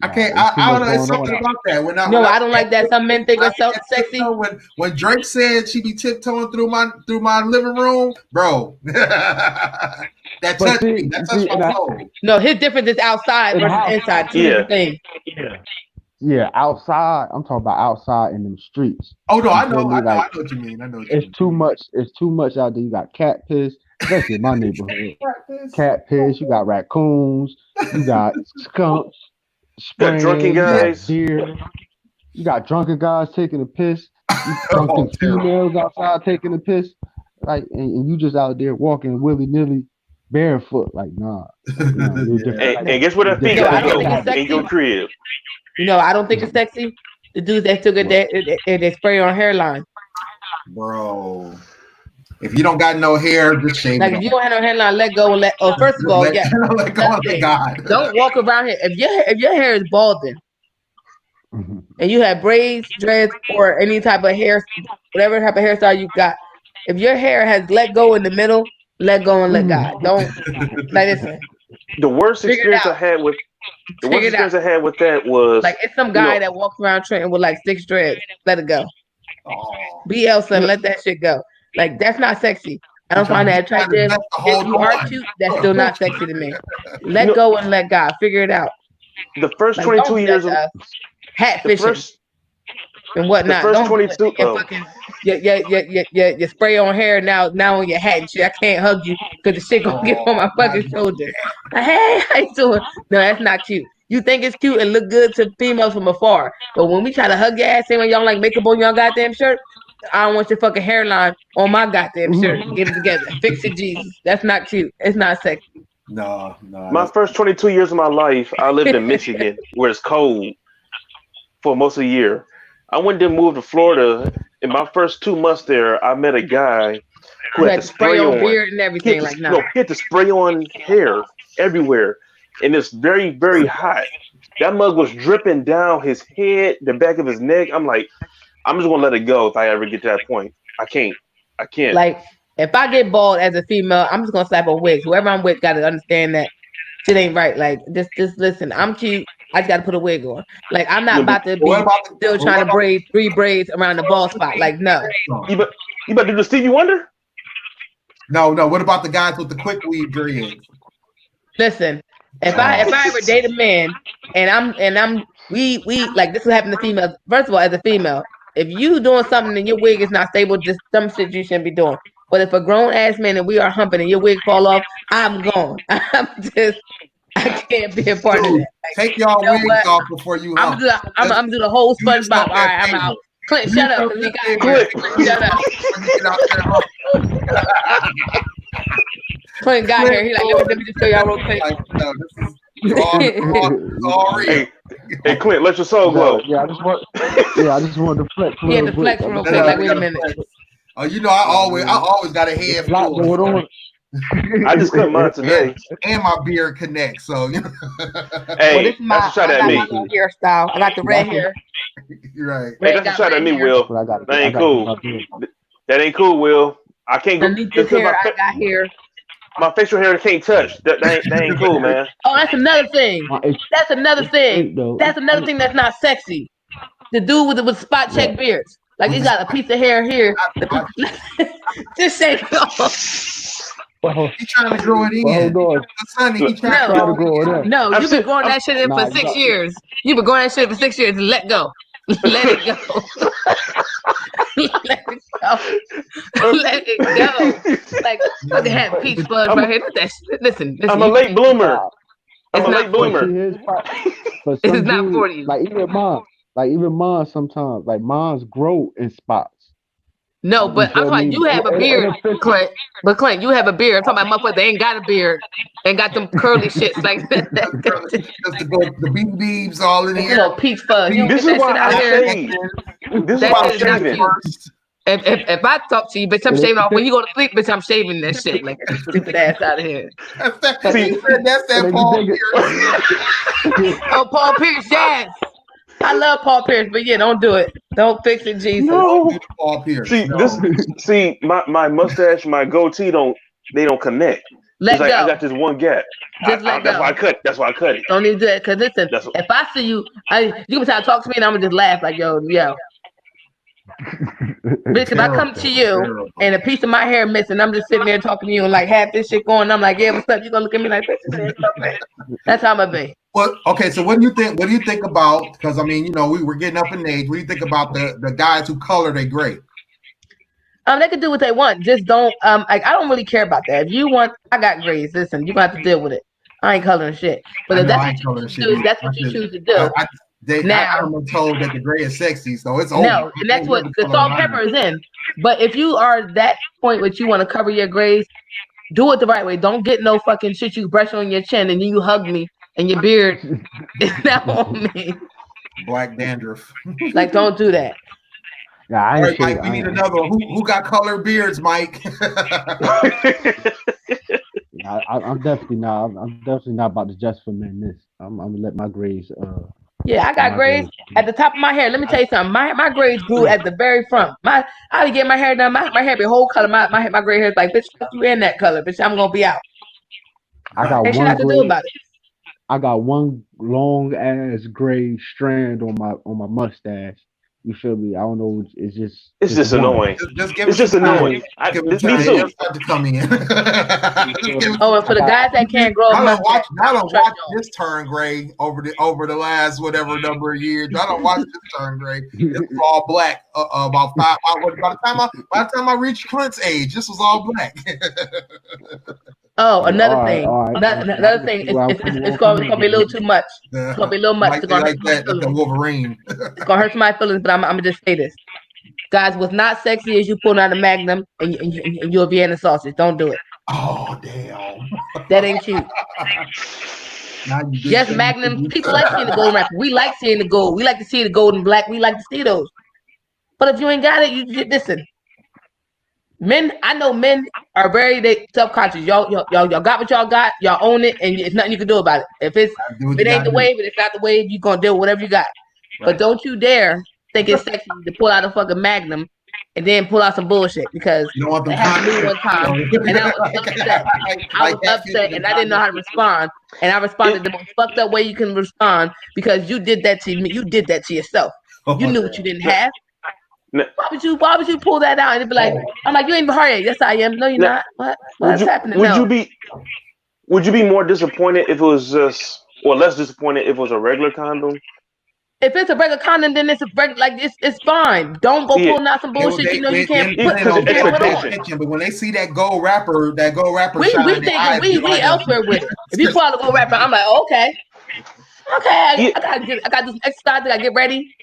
I can't. I don't know. It's something about that. I don't like that. Some men think it's so sexy. You know, when Drake said she be tiptoeing through my living room, bro. That touched me. That touched my soul. No, his difference is outside versus inside. Two different things. Yeah, outside. I'm talking about outside in them streets. Oh no, I know what you mean. It's too much. It's too much out there. You got cat piss, especially in my neighborhood. Cat piss. You got raccoons. You got skunks. Spraying, drunken guys. You got drunken guys taking a piss. You drunken females outside taking a piss. Like, and you just out there walking willy nilly, barefoot. Like, nah. And guess what? That feet go in your crib. You know, I don't think it's sexy. The dudes that took it, they spray on hairline. Bro, if you don't got no hair, just shave it. Like if you don't have no hairline, let go and first of all, let go of God. Don't walk around here. If your hair is balding and you have braids, dreads, or any type of hair, whatever type of hairstyle you got, if your hair has let go in the middle, let go and let God. Don't listen. The worst experience I had with that was like it's some guy that walks around Trenton with like 6 dreads. Let it go. Be Elsa and let that shit go. Like that's not sexy. I don't find that attractive. If you are cute, that's still not sexy to me. Let go and let God figure it out. The first 22 years of hat fishing and whatnot. The first don't 22. Fucking, you spray on hair now on your hat and shit. I can't hug you because the shit gonna get on my fucking shoulder. Like, hey, how you doing? No, that's not cute. You think it's cute and look good to females from afar, but when we try to hug your ass, and when y'all like makeup on your goddamn shirt, I don't want your fucking hairline on my goddamn shirt. Get it together. Fix it, Jesus. That's not cute. It's not sexy. No. My first 22 years of my life, I lived in Michigan, where it's cold for most of the year. I went to move to Florida. In my first 2 months there, I met a guy who had to spray on beard and everything. He had to spray on hair everywhere, and it's very, very hot. That mug was dripping down his head, the back of his neck. I'm like, I'm just gonna let it go if I ever get to that point. I can't. Like, if I get bald as a female, I'm just gonna slap a wig. Whoever I'm with got to understand that shit ain't right. Like, just listen. I'm cute. I just got to put a wig on. Like, I'm not about to be still trying to braid 3 braids around the bald spot. Like, no. You about to do the Stevie Wonder? No. What about the guys with the quick weave dreads? Listen, if I ever date a man and we like this will happen to females. First of all, as a female, if you doing something and your wig is not stable, just some shit you shouldn't be doing. But if a grown ass man and we are humping and your wig fall off, I'm gone. I can't be a part of that. Like, take y'all wigs off before you hump. I'm gonna do the whole SpongeBob. All right, I'm out. Clint, shut up. Shut up. Clint got here. He like, let me just show y'all real quick. All real. Hey, Clint, let your soul glow. I just want to flex. Yeah, the flex real quick. Like, wait a minute. Oh, you know, I always got a head full. I just cut mine today, and my beard connects. So, you know. Hey, that's a shot at me. Hairstyle. I got the red hair. You're right. Hey, that's a shot at me, Will. That ain't cool. That ain't cool, Will. I can't go. I got hair. My facial hair can't touch. That ain't cool, man. Oh, that's another thing. That's another thing. That's another thing that's not sexy. The dude with spot check beards. Like, he's got a piece of hair here. Just shake it off. He's trying to grow it in. Sonny, he's trying to grow it in. No, you've been growing that shit in for 6 years. You've been growing that shit for 6 years. Let go. Let it go. Let it go. Let it go. Like, look at that peach fuzz right here. Listen. I'm a late bloomer. I'm a late bloomer. It's not for you. Like even mine sometimes. Like mine's grow in spots. No, but I'm talking you have a beard, Clint. But Clint, you have a beard. I'm talking about motherfuckers. They ain't got a beard. They ain't got them curly shits like that. The beeps all in here. Little peach fuzz. You this is why I say. This is why I'm shaving. If I talk to you, bitch, I'm shaving off. When you go to sleep, bitch, I'm shaving that shit. Like, stupid ass out of here. That's that Paul Pierce. Oh, Paul Pierce, yes. I love Paul Pierce, but yeah, don't do it. Don't fix it, Jesus. No. Paul Pierce. My mustache, my goatee don't connect. Let go. I got this one gap. Just let go. That's why I cut it. Don't need to do it. Cause listen, if I see you, you can try to talk to me and I'm gonna just laugh like, yo. Bitch, if I come to you and a piece of my hair missing, I'm just sitting there talking to you and like half this shit going, I'm like, yeah, what's up? You gonna look at me like, that's how I'm gonna be. Well, okay, so what do you think about, because I mean, you know, we were getting up in age, what do you think about the guys who color their gray? They can do what they want. Just don't like, I don't really care about that. If you want, I got grays. Listen, you got to deal with it. I ain't coloring shit. But if that's what you choose to do. I'm told that the gray is sexy, so it's over. No, and that's what the salt and pepper is in. But if you are that point which you want to cover your grays, do it the right way. Don't get no fucking shit you brush on your chin and then you hug me and your beard is not on me. Black dandruff. Like, don't do that. Yeah, all right, Mike, we need another one. Who got colored beards, Mike? I'm definitely not. I'm definitely not about to just for men this. I'm gonna let my grays. Yeah, I got grays at the top of my hair. Let me tell you something. My grays grew at the very front. I would get my hair done. My hair be whole color. My gray hair is like, bitch, you in that color, bitch. I'm gonna be out. I got one shit to do about it. I got one long ass gray strand on my mustache, You feel me? I don't know. It's just annoying. Just give it's just annoying. Me too. To come in. And for the guys that can't grow I mustache, don't watch this turn gray over the last whatever number of years. I don't watch this turn gray. It was all black. About 5. By the time I reached Clint's age, this was all black. Another thing. Another thing. It's going to be a little too much. It's going to be a little much. Like the Wolverine. It's going to hurt my feelings, but I'm going to just say this. Guys, what's not sexy is you pulling out a Magnum and you're a Vienna sausage. Don't do it. Oh, damn. That ain't cute. Yes, Magnum. People like seeing the golden wrapper. We like seeing the gold. We like to see the gold and black. We like to see those. But if you ain't got it, you listen. Men, I know men are very self-conscious. Y'all got what y'all got. Y'all own it, and it's nothing you can do about it. If it ain't the wave, and it's not the wave, you gonna deal with whatever you got. Right. But don't you dare think it's sexy to pull out a fucking Magnum and then pull out some bullshit, because it happened to me one time, and I was upset. I was upset, and I didn't know how to respond. And I responded the most fucked up way you can respond, because you did that to me. You did that to yourself. You knew what you didn't have. Why would you pull that out and be like, I'm like, you ain't even hurt yet. Yes, I am. No, you're not. What's happening? Would you be more disappointed if it was just, or less disappointed if it was a regular condom? If it's a regular condom, then it's it's fine. Don't go pulling out some bullshit. You can't put on. But when they see that gold wrapper, we elsewhere with it. If you pull out the gold wrapper, I'm like, okay, I got this exercise. I gotta get ready.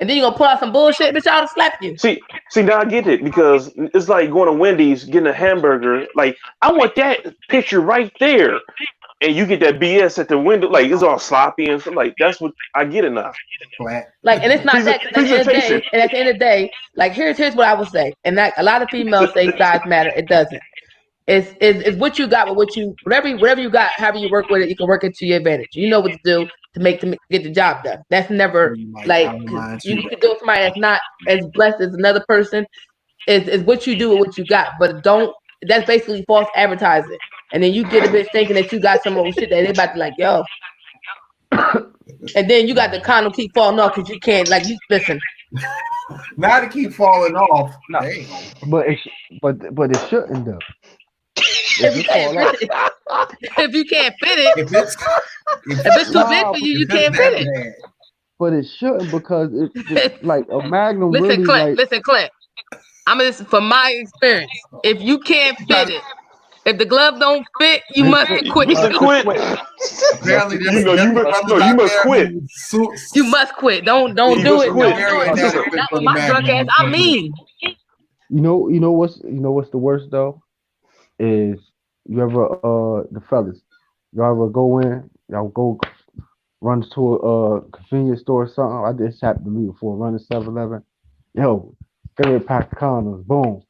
And then you're going to pull out some bullshit, bitch, I'll slap you. See, now I get it, because it's like going to Wendy's, getting a hamburger. Like, I want that picture right there. And you get that BS at the window. Like, it's all sloppy and stuff. Like, that's what I get it now. Like, and it's not that. At the end of the day, like, here's what I would say. And that, a lot of females say size matter. It doesn't. It's what you got, with whatever you got, however you work with it, you can work it to your advantage. You know what to do to get the job done. That's never you can do it with somebody that's not as blessed as another person. Is what you do with what you got, but that's basically false advertising. And then you get a bitch thinking that you got some old shit that they about to like, yo. And then you got the condom keep falling off because you can't, like, you listen. Now to keep falling off. No. But it shouldn't though. If you can't fit it, if it's too big for you, you can't fit it. But it shouldn't, because it's like a Magnum. Listen, Clint. From my experience, if you can't fit it, if the glove don't fit, you must quit. You must quit. You must quit. Don't do it. Not with my drunk ass. I mean. You know what's the worst though? Is you ever the fellas, y'all ever y'all go run to a convenience store or something? This happened to me before. Run to 7-Eleven. Yo, favorite pack of condoms. Boom.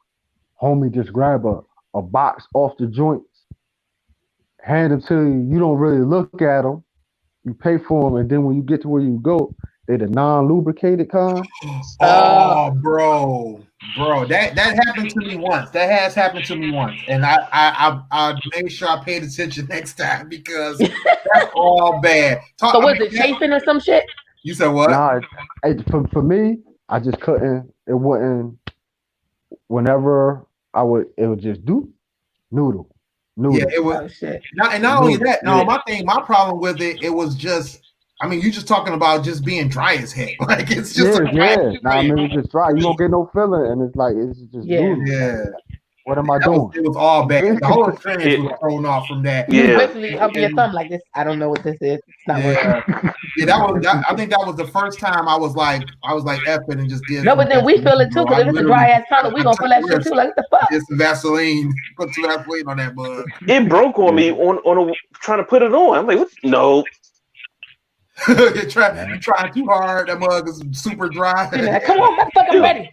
Homie just grab a box off the joints, hand them to you. You don't really look at them. You pay for them, and then when you get to where you go, they the non-lubricated kind. Oh, bro, that happened to me once. That has happened to me once, and I made sure I paid attention next time, because that's all bad. So was it chafing or some shit? You said what? Nah, for me, I just couldn't. It wouldn't. Whenever I would, it would just do noodle. Yeah, it was. Oh, shit. And not only that, my problem with it was just. I mean, you just talking about just being dry as heck. Like, it's just it's just dry. You don't get no feeling, and it's like it's just noodle. Yeah. What am I doing? It was all bad. The whole experience was thrown off from that. Yeah. Basically, up your thumb like this. I don't know what this is. It's not working. I think that was the first time I was like effing and just did. No, but then we feel it too, because if it's a dry ass condom, we gonna feel that shit too. Like, what the fuck? Get some Vaseline. Put some Vaseline on that bug. It broke on me on trying to put it on. I'm like, what? No. You're trying too hard. That mug is super dry. Come on, motherfucker, ready.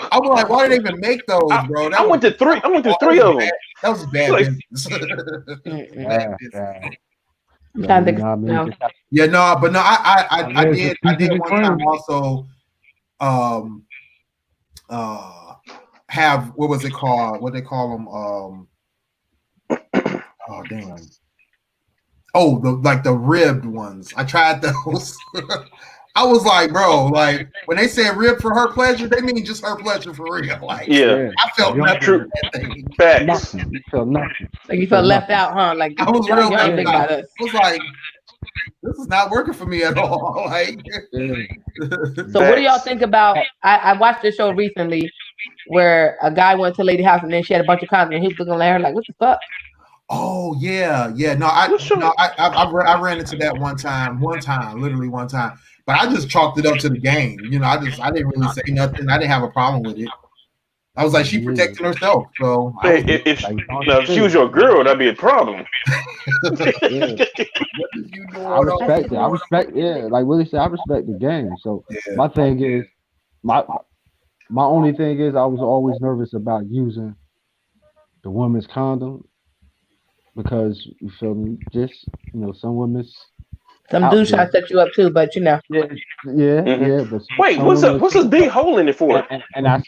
I'm like, why did they even make those, bro? I went through three of them. That was bad business. I did one time also have, what was it called? What they call them? Oh damn. Oh, the ribbed ones. I tried those. I was like, bro, like when they said rib for her pleasure, they mean just her pleasure for real. Like, Yeah. I felt nothing with that thing. Facts. You felt nothing. Like you felt left out, huh? Like I was y'all real ain't left think out. about us. I was like, this is not working for me at all. Like, so what do y'all think about? I watched this show recently where a guy went to a lady house and then she had a bunch of condoms and he was looking at her like, what the fuck? Oh yeah. No, I ran into that one time, literally one time. But I just chalked it up to the game. You know, I didn't really say nothing. I didn't have a problem with it. I was like, she protecting herself. So if she was your girl, that'd be a problem. I respect it. I respect, like Willie said, I respect the game. So my thing is, my only thing is, I was always nervous about using the women's condom because you feel me, just some women's. Some dudes try to set you up too, but you know. Yeah. But wait, what's this big hole in it for? And I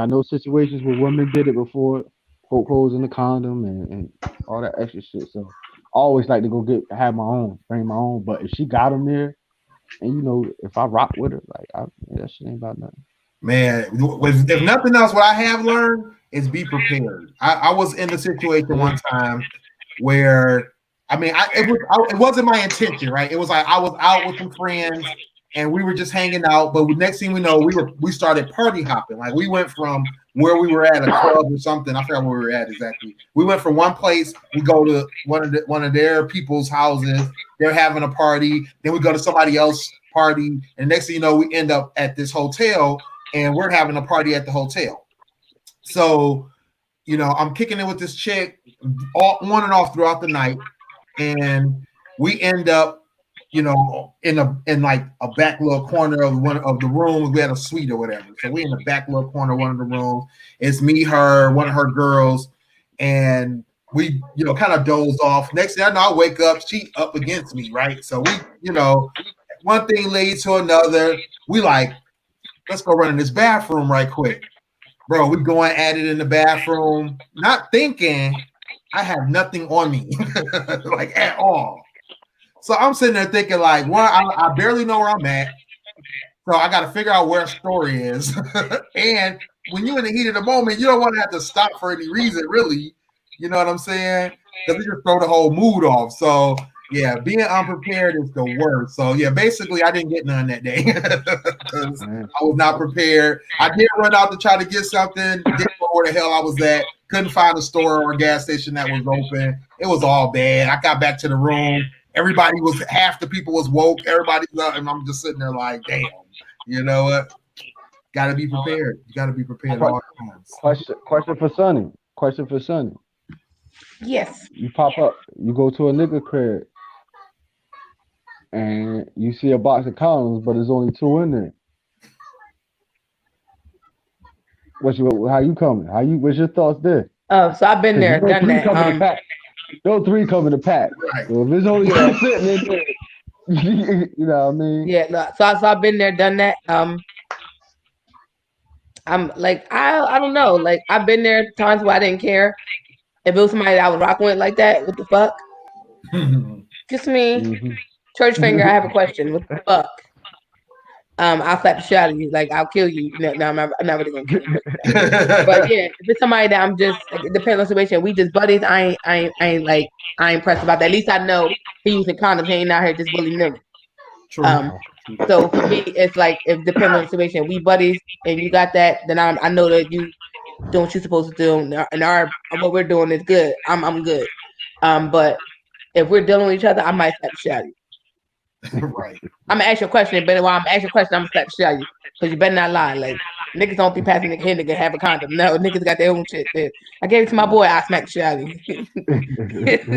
know situations where women did it before, poke holes in the condom and all that extra shit. So I always like to go bring my own. But if she got them there, and if I rock with her, like that shit ain't about nothing. Man, if nothing else, what I have learned is be prepared. I was in the situation one time where. I mean, it wasn't my intention, right? It was like I was out with some friends and we were just hanging out. But next thing we know, we started party hopping. Like we went from where we were at a club or something. I forgot where we were at exactly. We went from one place. We go to one of their people's houses. They're having a party. Then we go to somebody else's party. And next thing you know, we end up at this hotel and we're having a party at the hotel. So, I'm kicking it with this chick on and off throughout the night. And we end up, in like a back little corner of one of the rooms. We had a suite or whatever. So we're in the back little corner of one of the rooms. It's me, her, one of her girls, and we, kind of dozed off. Next thing I know, I wake up, she up against me, right? So we, one thing leads to another. We like, let's go run in this bathroom right quick. Bro, we going at it in the bathroom, not thinking I have nothing on me, like at all. So I'm sitting there thinking, like, I barely know where I'm at. So I got to figure out where a story is. And when you're in the heat of the moment, you don't want to have to stop for any reason, really. You know what I'm saying? Because it just throw the whole mood off. So, yeah, being unprepared is the worst. So, yeah, basically, I didn't get none that day because I was not prepared. I did run out to try to get something, didn't know where the hell I was at. Couldn't find a store or a gas station that was open. It was all bad. I got back to the room. Half the people was woke. Everybody's up, and I'm just sitting there like, damn. You know what? Got to be prepared. You got to be prepared at all times. Question for Sonny. Yes. You pop up. You go to a nigga crib, and you see a box of condoms, but there's only 2 in there. How you coming? What's your thoughts there? Oh, so I've been there, done that. Those 3 come in the pack. Right. So if there's only 2 sitting in there, you know what I mean? Yeah, no, so I've been there, done that. I'm like, I don't know. Like, I've been there times where I didn't care. If it was somebody that I was rocking with like that, what the fuck? Just me. Mm-hmm. Church finger, I have a question. What the fuck? I'll slap the shit out of you. Like, I'll kill you. No, I'm not really gonna kill you. But yeah, if it's somebody that I'm just, like, it depends on the situation. We just buddies. I ain't pressed about that. At least I know he using condoms. He ain't out here just willy-nilly. So for me, it's like, if depends on the situation. We buddies, and you got that, then I know that you doing what you're supposed to do, and what we're doing is good. I'm good. But if we're dealing with each other, I might slap the shit out of you. Right. I'm gonna ask you a question, but while I'm asking a question, I'm gonna slap the shit out of you, because you better not lie. Like, niggas don't be passing nigga here, nigga have a condom. No, niggas got their own shit. I gave it to my boy, I smacked the shit out of you.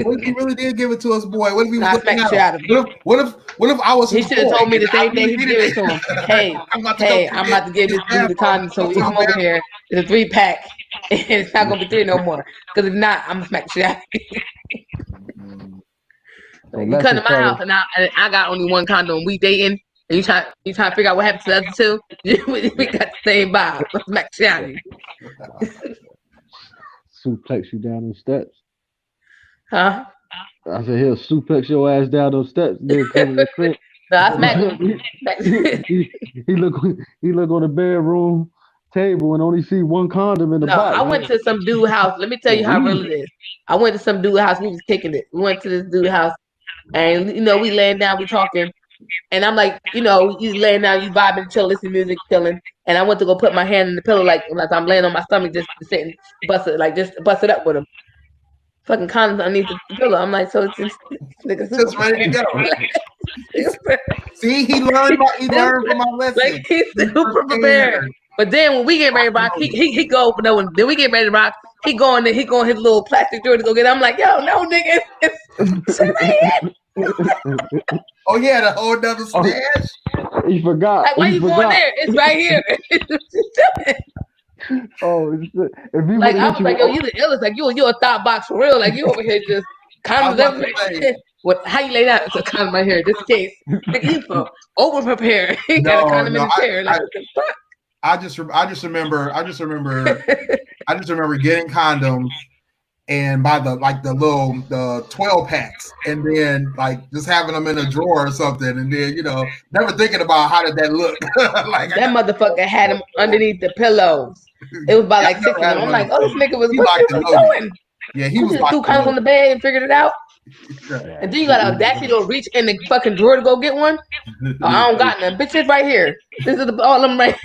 What if he really did give it to us, boy? What if he was looking out? Shit out of him. What if I was? He should have told me the same day he gave it to him. Hey, I'm about to give this dude the condom, so we come over here. It's a 3-pack, and it's not gonna be 3 no more. Because if not, I'm gonna smack the shit out of you. You come to my house and I got only 1 condom. We dating, and you trying to figure out what happened to the other 2. We got the same vibe. Smack the shit out of you. Suplex you down those steps. Huh? I said he'll suplex your ass down those steps. Then come to the crib. No, I smacked him. he look on the bedroom table and only see one condom in the No, box. I went to some dude's house. Let me tell you how real it is. I went to some dude's house. We was kicking it. We went to this dude's house, and we laying down, we talking, and I'm like, you laying down, you vibing, chill, listening to music, chilling. And I went to go put my hand in the pillow, like I'm laying on my stomach, just sitting, bust it up with him. Fucking condoms underneath the pillow. I'm like, so it's just Just ready to go. See, he learned from my lesson. Like he's super prepared. But then when we get ready to rock, he go open up. Then we get ready to rock. He go in his little plastic drawer to go get it. I'm like, yo, no, nigga, it's right here. Oh yeah, the whole other stash. He forgot. Like, why you going there? It's right here. Oh, if you like I was like, yo, you the illest. Like you a thought box for real. Like you over here just condoms everywhere. How you lay down? It's a condom right here. This case, like you over prepared. He got a condom in his chair. Like what the fuck? I just remember getting condoms and by the 12 packs and then like just having them in a drawer or something and then never thinking about how did that look. Like that motherfucker had them underneath the pillows. It was about like 6 of them. I'm like, oh, this nigga was doing? Yeah, he was just threw condoms on the bed and figured it out. Yeah. And then you got the audacity to reach in the fucking drawer to go get one. Oh, I don't got none. Bitch, it's right here. This is all of them right.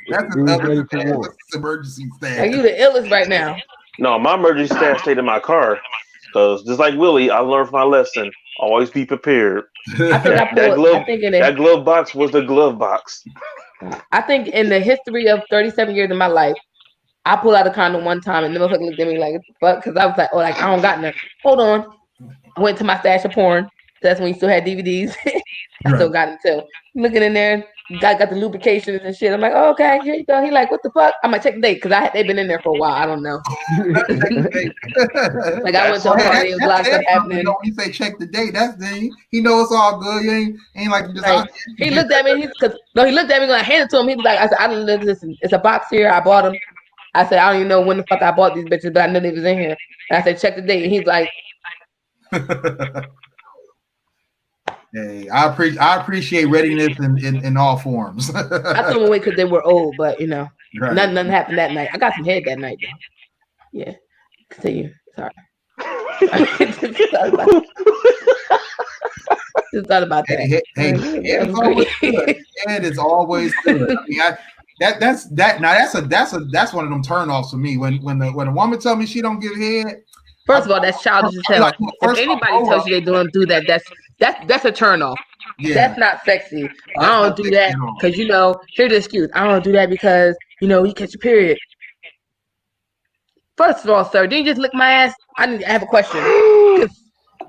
That's emergency stash. Like you the illest right now. No, my emergency stash stayed in my car. Because just like Willie, I learned from my lesson. Always be prepared. That glove box was the glove box. I think in the history of 37 years of my life, I pulled out a condom one time and the motherfucker looked at me like, fuck, because I was like, oh, like, I don't got none. Hold on. I went to my stash of porn. That's when we still had DVDs. I still got them too. Looking in there, got the lubrications and shit. I'm like, oh, okay, here you go. He like, what the fuck? I'm like, check the date because they've been in there for a while. I don't know. Like I went to a party, it was a lot of stuff happening. You say check the date. That's the he know it's all good. You ain't like you just. Like, he looked at me. He looked at me when I handed it to him. He was like, I said, I don't know. Listen, it's a box here. I bought them. I said, I don't even know when the fuck I bought these bitches, but I knew they was in here. And I said, check the date. And he's like. Hey, I appreciate readiness in all forms. I threw them away because they were old, but right. nothing happened that night. I got some head that night though. Yeah, continue. Sorry. Just thought about that. Head is always good. I mean, that's one of them turnoffs for me. When a woman tells me she don't give head. First of all, that's childish as hell. Like, if anybody tells you they don't do that, that's a turn off. Yeah. That's not sexy. I don't do that because here's the excuse. I don't do that because you catch your period. First of all, sir, didn't you just lick my ass? I have a question. If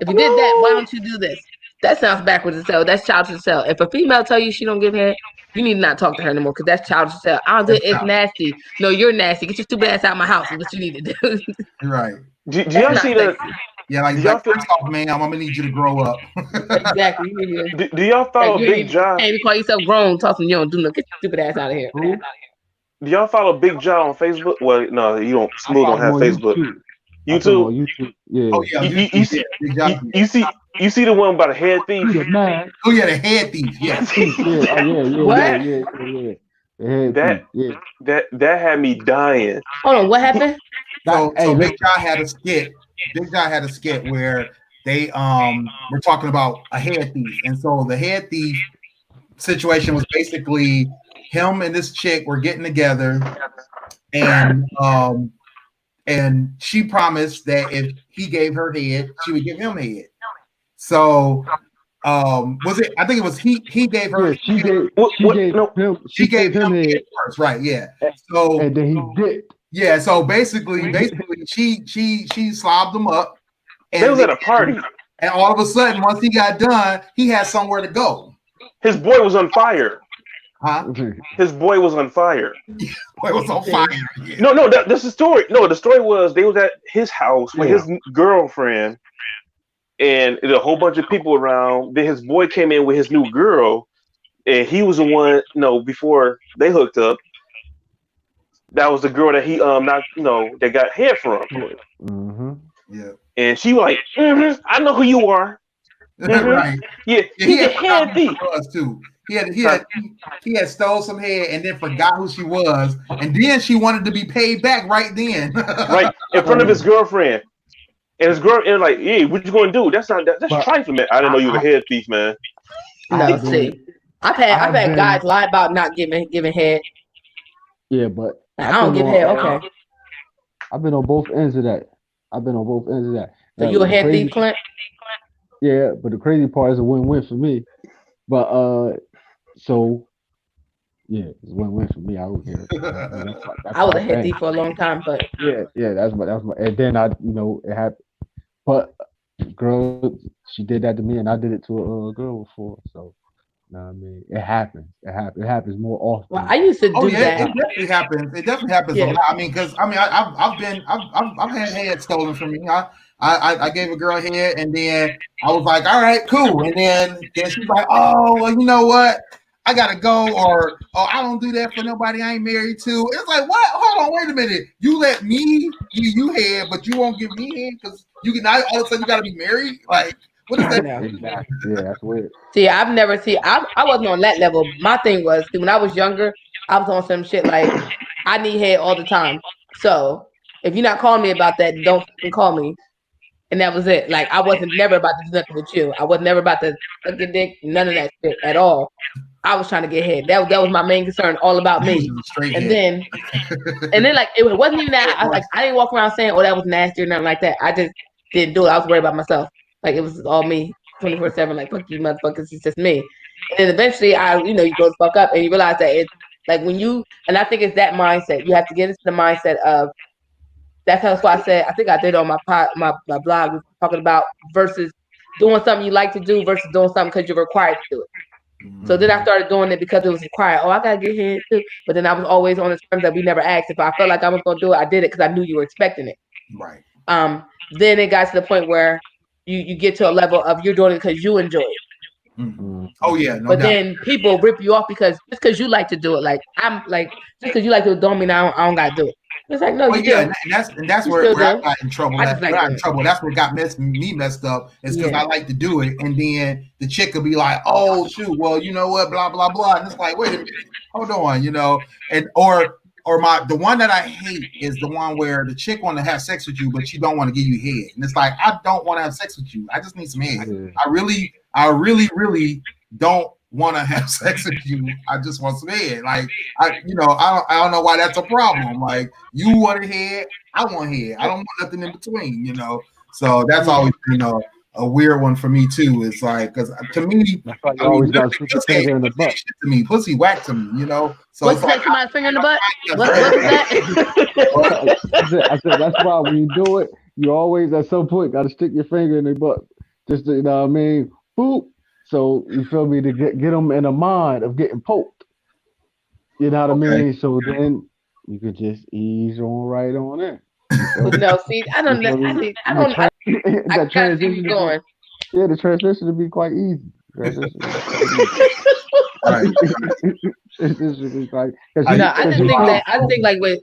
you did that, why don't you do this? That sounds backwards as hell. That's childish as hell. If a female tell you she don't give head, you need to not talk to her anymore because that's childish as hell. I don't do it. It's nasty. No, you're nasty. Get your stupid ass out of my house. Is what you need to do. Right. Do y'all see that? Yeah, like first off, man, I'm gonna need you to grow up. Exactly. Do y'all follow Big John? Hey, you call yourself grown, talking you don't do no. Get your stupid ass out of here. Do y'all follow Big John on Facebook? Well, no, you don't. Smooth don't have Facebook. YouTube. Yeah. Oh yeah. You see the one about the head thief? Oh yeah, the head thief. Yeah. That had me dying. Hold on, what happened? So Big John had a skit. Big John had a skit where they were talking about a head thief, and so the head thief situation was basically him and this chick were getting together, and she promised that if he gave her head, she would give him head. So was it? I think it was he gave her. Yeah, she gave him head first, right? Yeah. So and then he did. Yeah. So basically, she slobbed him up. And they was at a party, and all of a sudden, once he got done, he had somewhere to go. His boy was on fire. Huh? His boy was on fire. Boy was on fire. Yeah. No, that's the story. No, the story was they was at his house with his girlfriend, and a whole bunch of people around. Then his boy came in with his new girl, and he was the one. Before they hooked up, that was the girl that he that got head from. Mm-hmm. Yeah. And she was like, I know who you are. Right. Yeah, He had head thief. Was too. He had stole some head and then forgot who she was, and then she wanted to be paid back right then. Right in front of his girlfriend. And his girl, and like, hey, what you gonna do? That's trifling, man. I didn't know you were a head thief, man. No, see, I've had guys lie about not giving head. Yeah, but I don't give head. Okay. I've been on both ends of that. So you a head thief, Clint? Yeah, but the crazy part is a win-win for me. But so yeah, it's a win-win for me. I don't care. I was a head thief for a long time, but yeah, that's my. And then it happened. But girl, she did that to me, and I did it to a girl before. So, you know what I mean, it happens. It happens more often. Well, I used to do that. It definitely happens. It definitely happens a lot. I mean, because I've had head stolen from me. I gave a girl head, and then I was like, all right, cool. And then she's like, oh, well, you know what? I gotta go, or I don't do that for nobody I ain't married to. It's like, what? Hold on, wait a minute. You let me give you head, but you won't give me head because you can. All of a sudden, you gotta be married. Like, what is that? Yeah, that's weird. See, I wasn't on that level. My thing was when I was younger, I was on some shit like I need head all the time. So if you're not calling me about that, don't fucking call me. And that was it. Like I wasn't never about to do nothing with you. I was never about to suck your dick, none of that shit at all. I was trying to get head. That was my main concern, all about me. And then like it wasn't even that. I didn't walk around saying, "Oh, that was nasty" or nothing like that. I just didn't do it. I was worried about myself. Like it was all me, 24/7. Like fuck you, motherfuckers. It's just me. And then eventually, you go the fuck up, and you realize that it's like when you. And I think it's that mindset. You have to get into the mindset of. That's why I said I think I did on my blog talking about versus doing something you like to do versus doing something because you're required to do it. So then I started doing it because it was required. Oh, I gotta get here too. But then I was always on the terms that we never asked. If I felt like I was gonna do it, I did it because I knew you were expecting it. Right. Then it got to the point where you get to a level of you're doing it because you enjoy it. Mm-hmm. Oh yeah, no but doubt. Then people rip you off just because you like to do it. Like I'm like just because you like to do it don't mean I don't gotta do it. It's like no, you do. And that's where I got in trouble. That's what got me messed up. Is because I like to do it, and then the chick will be like, "Oh shoot, well you know what, blah blah blah," and it's like, wait a minute, hold on, and or the one that I hate is the one where the chick want to have sex with you, but she don't want to give you head, and it's like I don't want to have sex with you. I just need some head. I really don't want to have sex with you. I just want some head. Like I don't know why that's a problem. Like you want a head, I want head. I don't want nothing in between. So that's always been a weird one for me too. It's like because to me, you always got to put your finger in the butt. To me, pussy whack to me. So what's that? My finger in the butt? What was that? I said that's why when you do it, you always at some point got to stick your finger in their butt. Just to, what I mean, boop. So you feel me to get them in a mind of getting poked. You know what I mean? So then you could just ease on right on in. No, see, I don't know. That transition going. Yeah, the transition would be quite easy. Right. I just think like with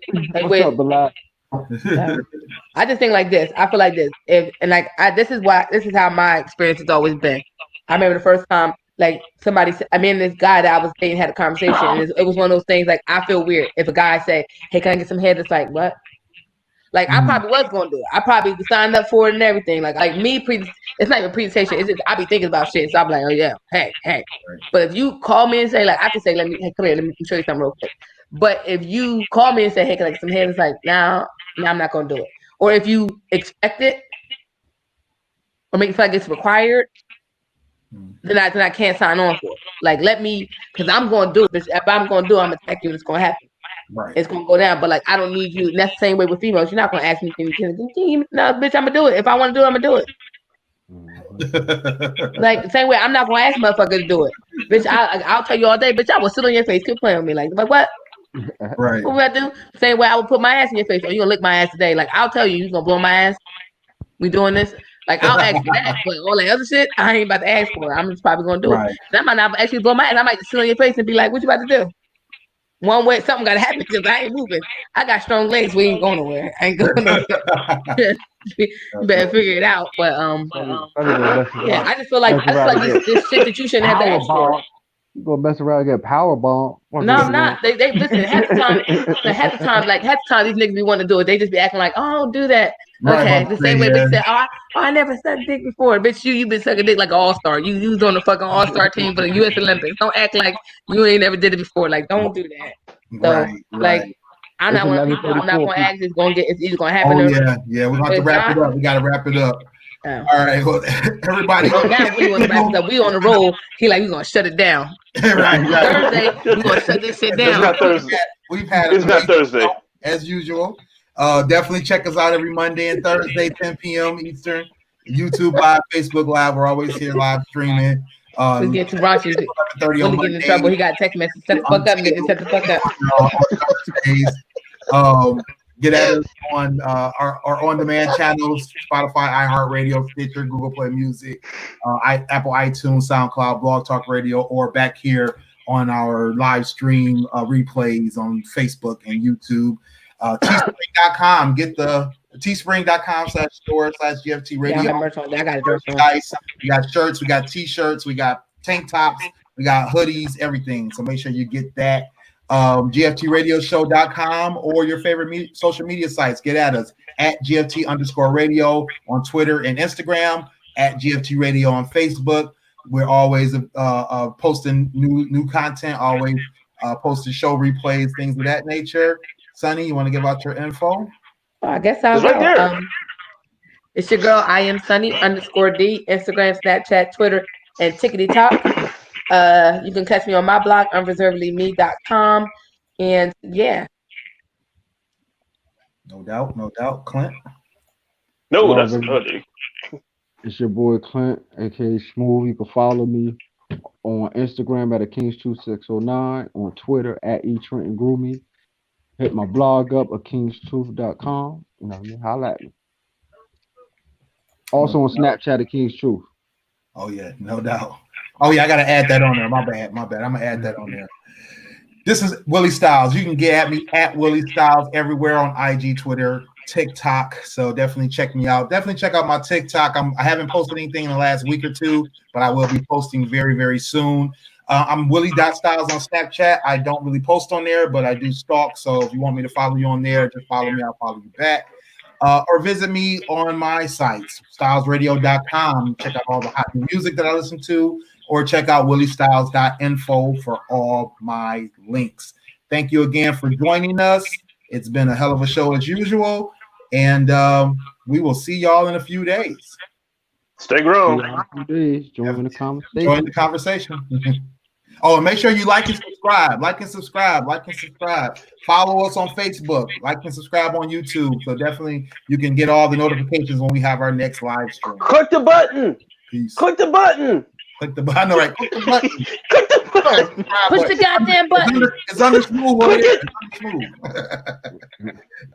I just think like this. I feel like this. This is how my experience has always been. I remember the first time, like somebody said, this guy that I was dating had a conversation, and it was one of those things. Like I feel weird if a guy say, "Hey, can I get some head?" It's like what? Like I probably was going to do it. I probably signed up for it and everything. Like me, it's not even presentation. It's just I be thinking about shit. So I'm like, oh yeah, hey. But if you call me and say like, I can say, come here, let me show you something real quick. But if you call me and say, hey, can I get some head? It's like, no, I'm not going to do it. Or if you expect it, or make it feel like it's required, then I can't sign on for it. Like let me, because I'm going to do it. If I'm going to do it, I'm going to tell you it's going to happen. Right. It's gonna go down, but like I don't need you. And that's the same way with females. You're not gonna ask me to no, bitch. I'm gonna do it. If I want to do it, I'm gonna do it. Like the same way, I'm not gonna ask motherfucker to do it, bitch. I'll tell you all day, bitch. I will sit on your face, keep playing with me, like what? Right. What would I do? Same way I would put my ass in your face. Or you gonna lick my ass today? Like I'll tell you gonna blow my ass. We doing this. Like I'll ask for that, but all that other shit, I ain't about to ask for it. I'm just probably gonna do it. I might not actually blow my ass. I might sit on your face and be like, what you about to do? one way. Something got to happen because I ain't moving. I got strong legs. We ain't going nowhere. I ain't going nowhere. You better figure it out. But yeah, I just feel like this shit that you shouldn't have to ask for. You gonna mess around and get power bomb? No, I'm not. They listen. Half the time, these niggas be wanting to do it. They just be acting like, oh, don't do that. Okay, the same way bitch said, I never sucked dick before. Bitch, you been sucking dick like an all-star. You was on the fucking all-star team for the U.S. Olympics. Don't act like you ain't never did it before. Like, don't do that. So, like, I'm not gonna ask. It's either gonna happen. Oh yeah. We're gonna have to wrap it up. We gotta wrap it up. Oh. All right, well, everybody. Now we want to wrap it up. We on the roll. He like we gonna shut it down. right. Thursday we gonna shut this shit down. It's not Thursday. It's not Thursday as usual. Definitely check us out every Monday and Thursday, 10 p.m. Eastern. YouTube Live, Facebook Live. We're always here live streaming. We get too raunchy. Willie getting in trouble. He got a text message. Shut the fuck up, nigga. Shut the fuck up. Get at us on our on-demand channels, Spotify, iHeartRadio, Stitcher, Google Play Music, Apple iTunes, SoundCloud, Blog Talk Radio, or back here on our live stream replays on Facebook and YouTube. Teespring.com. Get the teespring.com/store/GFT Radio. Yeah, I got it. We got shirts, we got t-shirts, we got tank tops, we got hoodies, everything. So make sure you get that. GFTRadioshow.com or your favorite social media sites. Get at us at GFT_radio on Twitter and Instagram, at GFT Radio on Facebook. We're always posting new content, always posting show replays, things of that nature. Sonny, you want to give out your info? I guess I'll right there. It's your girl, I am Sunny_D, Instagram, Snapchat, Twitter, and Tickety Talk. You can catch me on my blog, unreservedlyme.com. And yeah. No doubt. Clint? No, that's good. It's your boy Clint, aka Smooth. You can follow me on Instagram at Kingstruth609, on Twitter at eTrentonGroomy. Hit my blog up at kingstruth.com. You know, holla at me. Also on Snapchat at King's Truth. Oh yeah, no doubt. Oh yeah, I gotta add that on there. My bad. I'm gonna add that on there. This is Willie Styles. You can get at me at Willie Styles everywhere on IG, Twitter, TikTok. So definitely check me out. Definitely check out my TikTok. I haven't posted anything in the last week or two, but I will be posting very, very soon. I'm Willie.Styles on Snapchat. I don't really post on there, but I do stalk. So if you want me to follow you on there, just follow me. I'll follow you back. Or visit me on my sites, stylesradio.com. Check out all the hot new music that I listen to, or check out williestyles.info for all my links. Thank you again for joining us. It's been a hell of a show as usual, and we will see y'all in a few days. Stay grown. Join the conversation. Join the conversation. Oh, and make sure you like and subscribe. Follow us on Facebook. Like and subscribe on YouTube. So definitely you can get all the notifications when we have our next live stream. Click the button. Peace. Click the button. Click the button. All right. Click the button. Click the button. Push the goddamn button. It's under Smooth.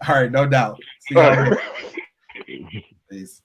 All right. No doubt. See you later. Peace.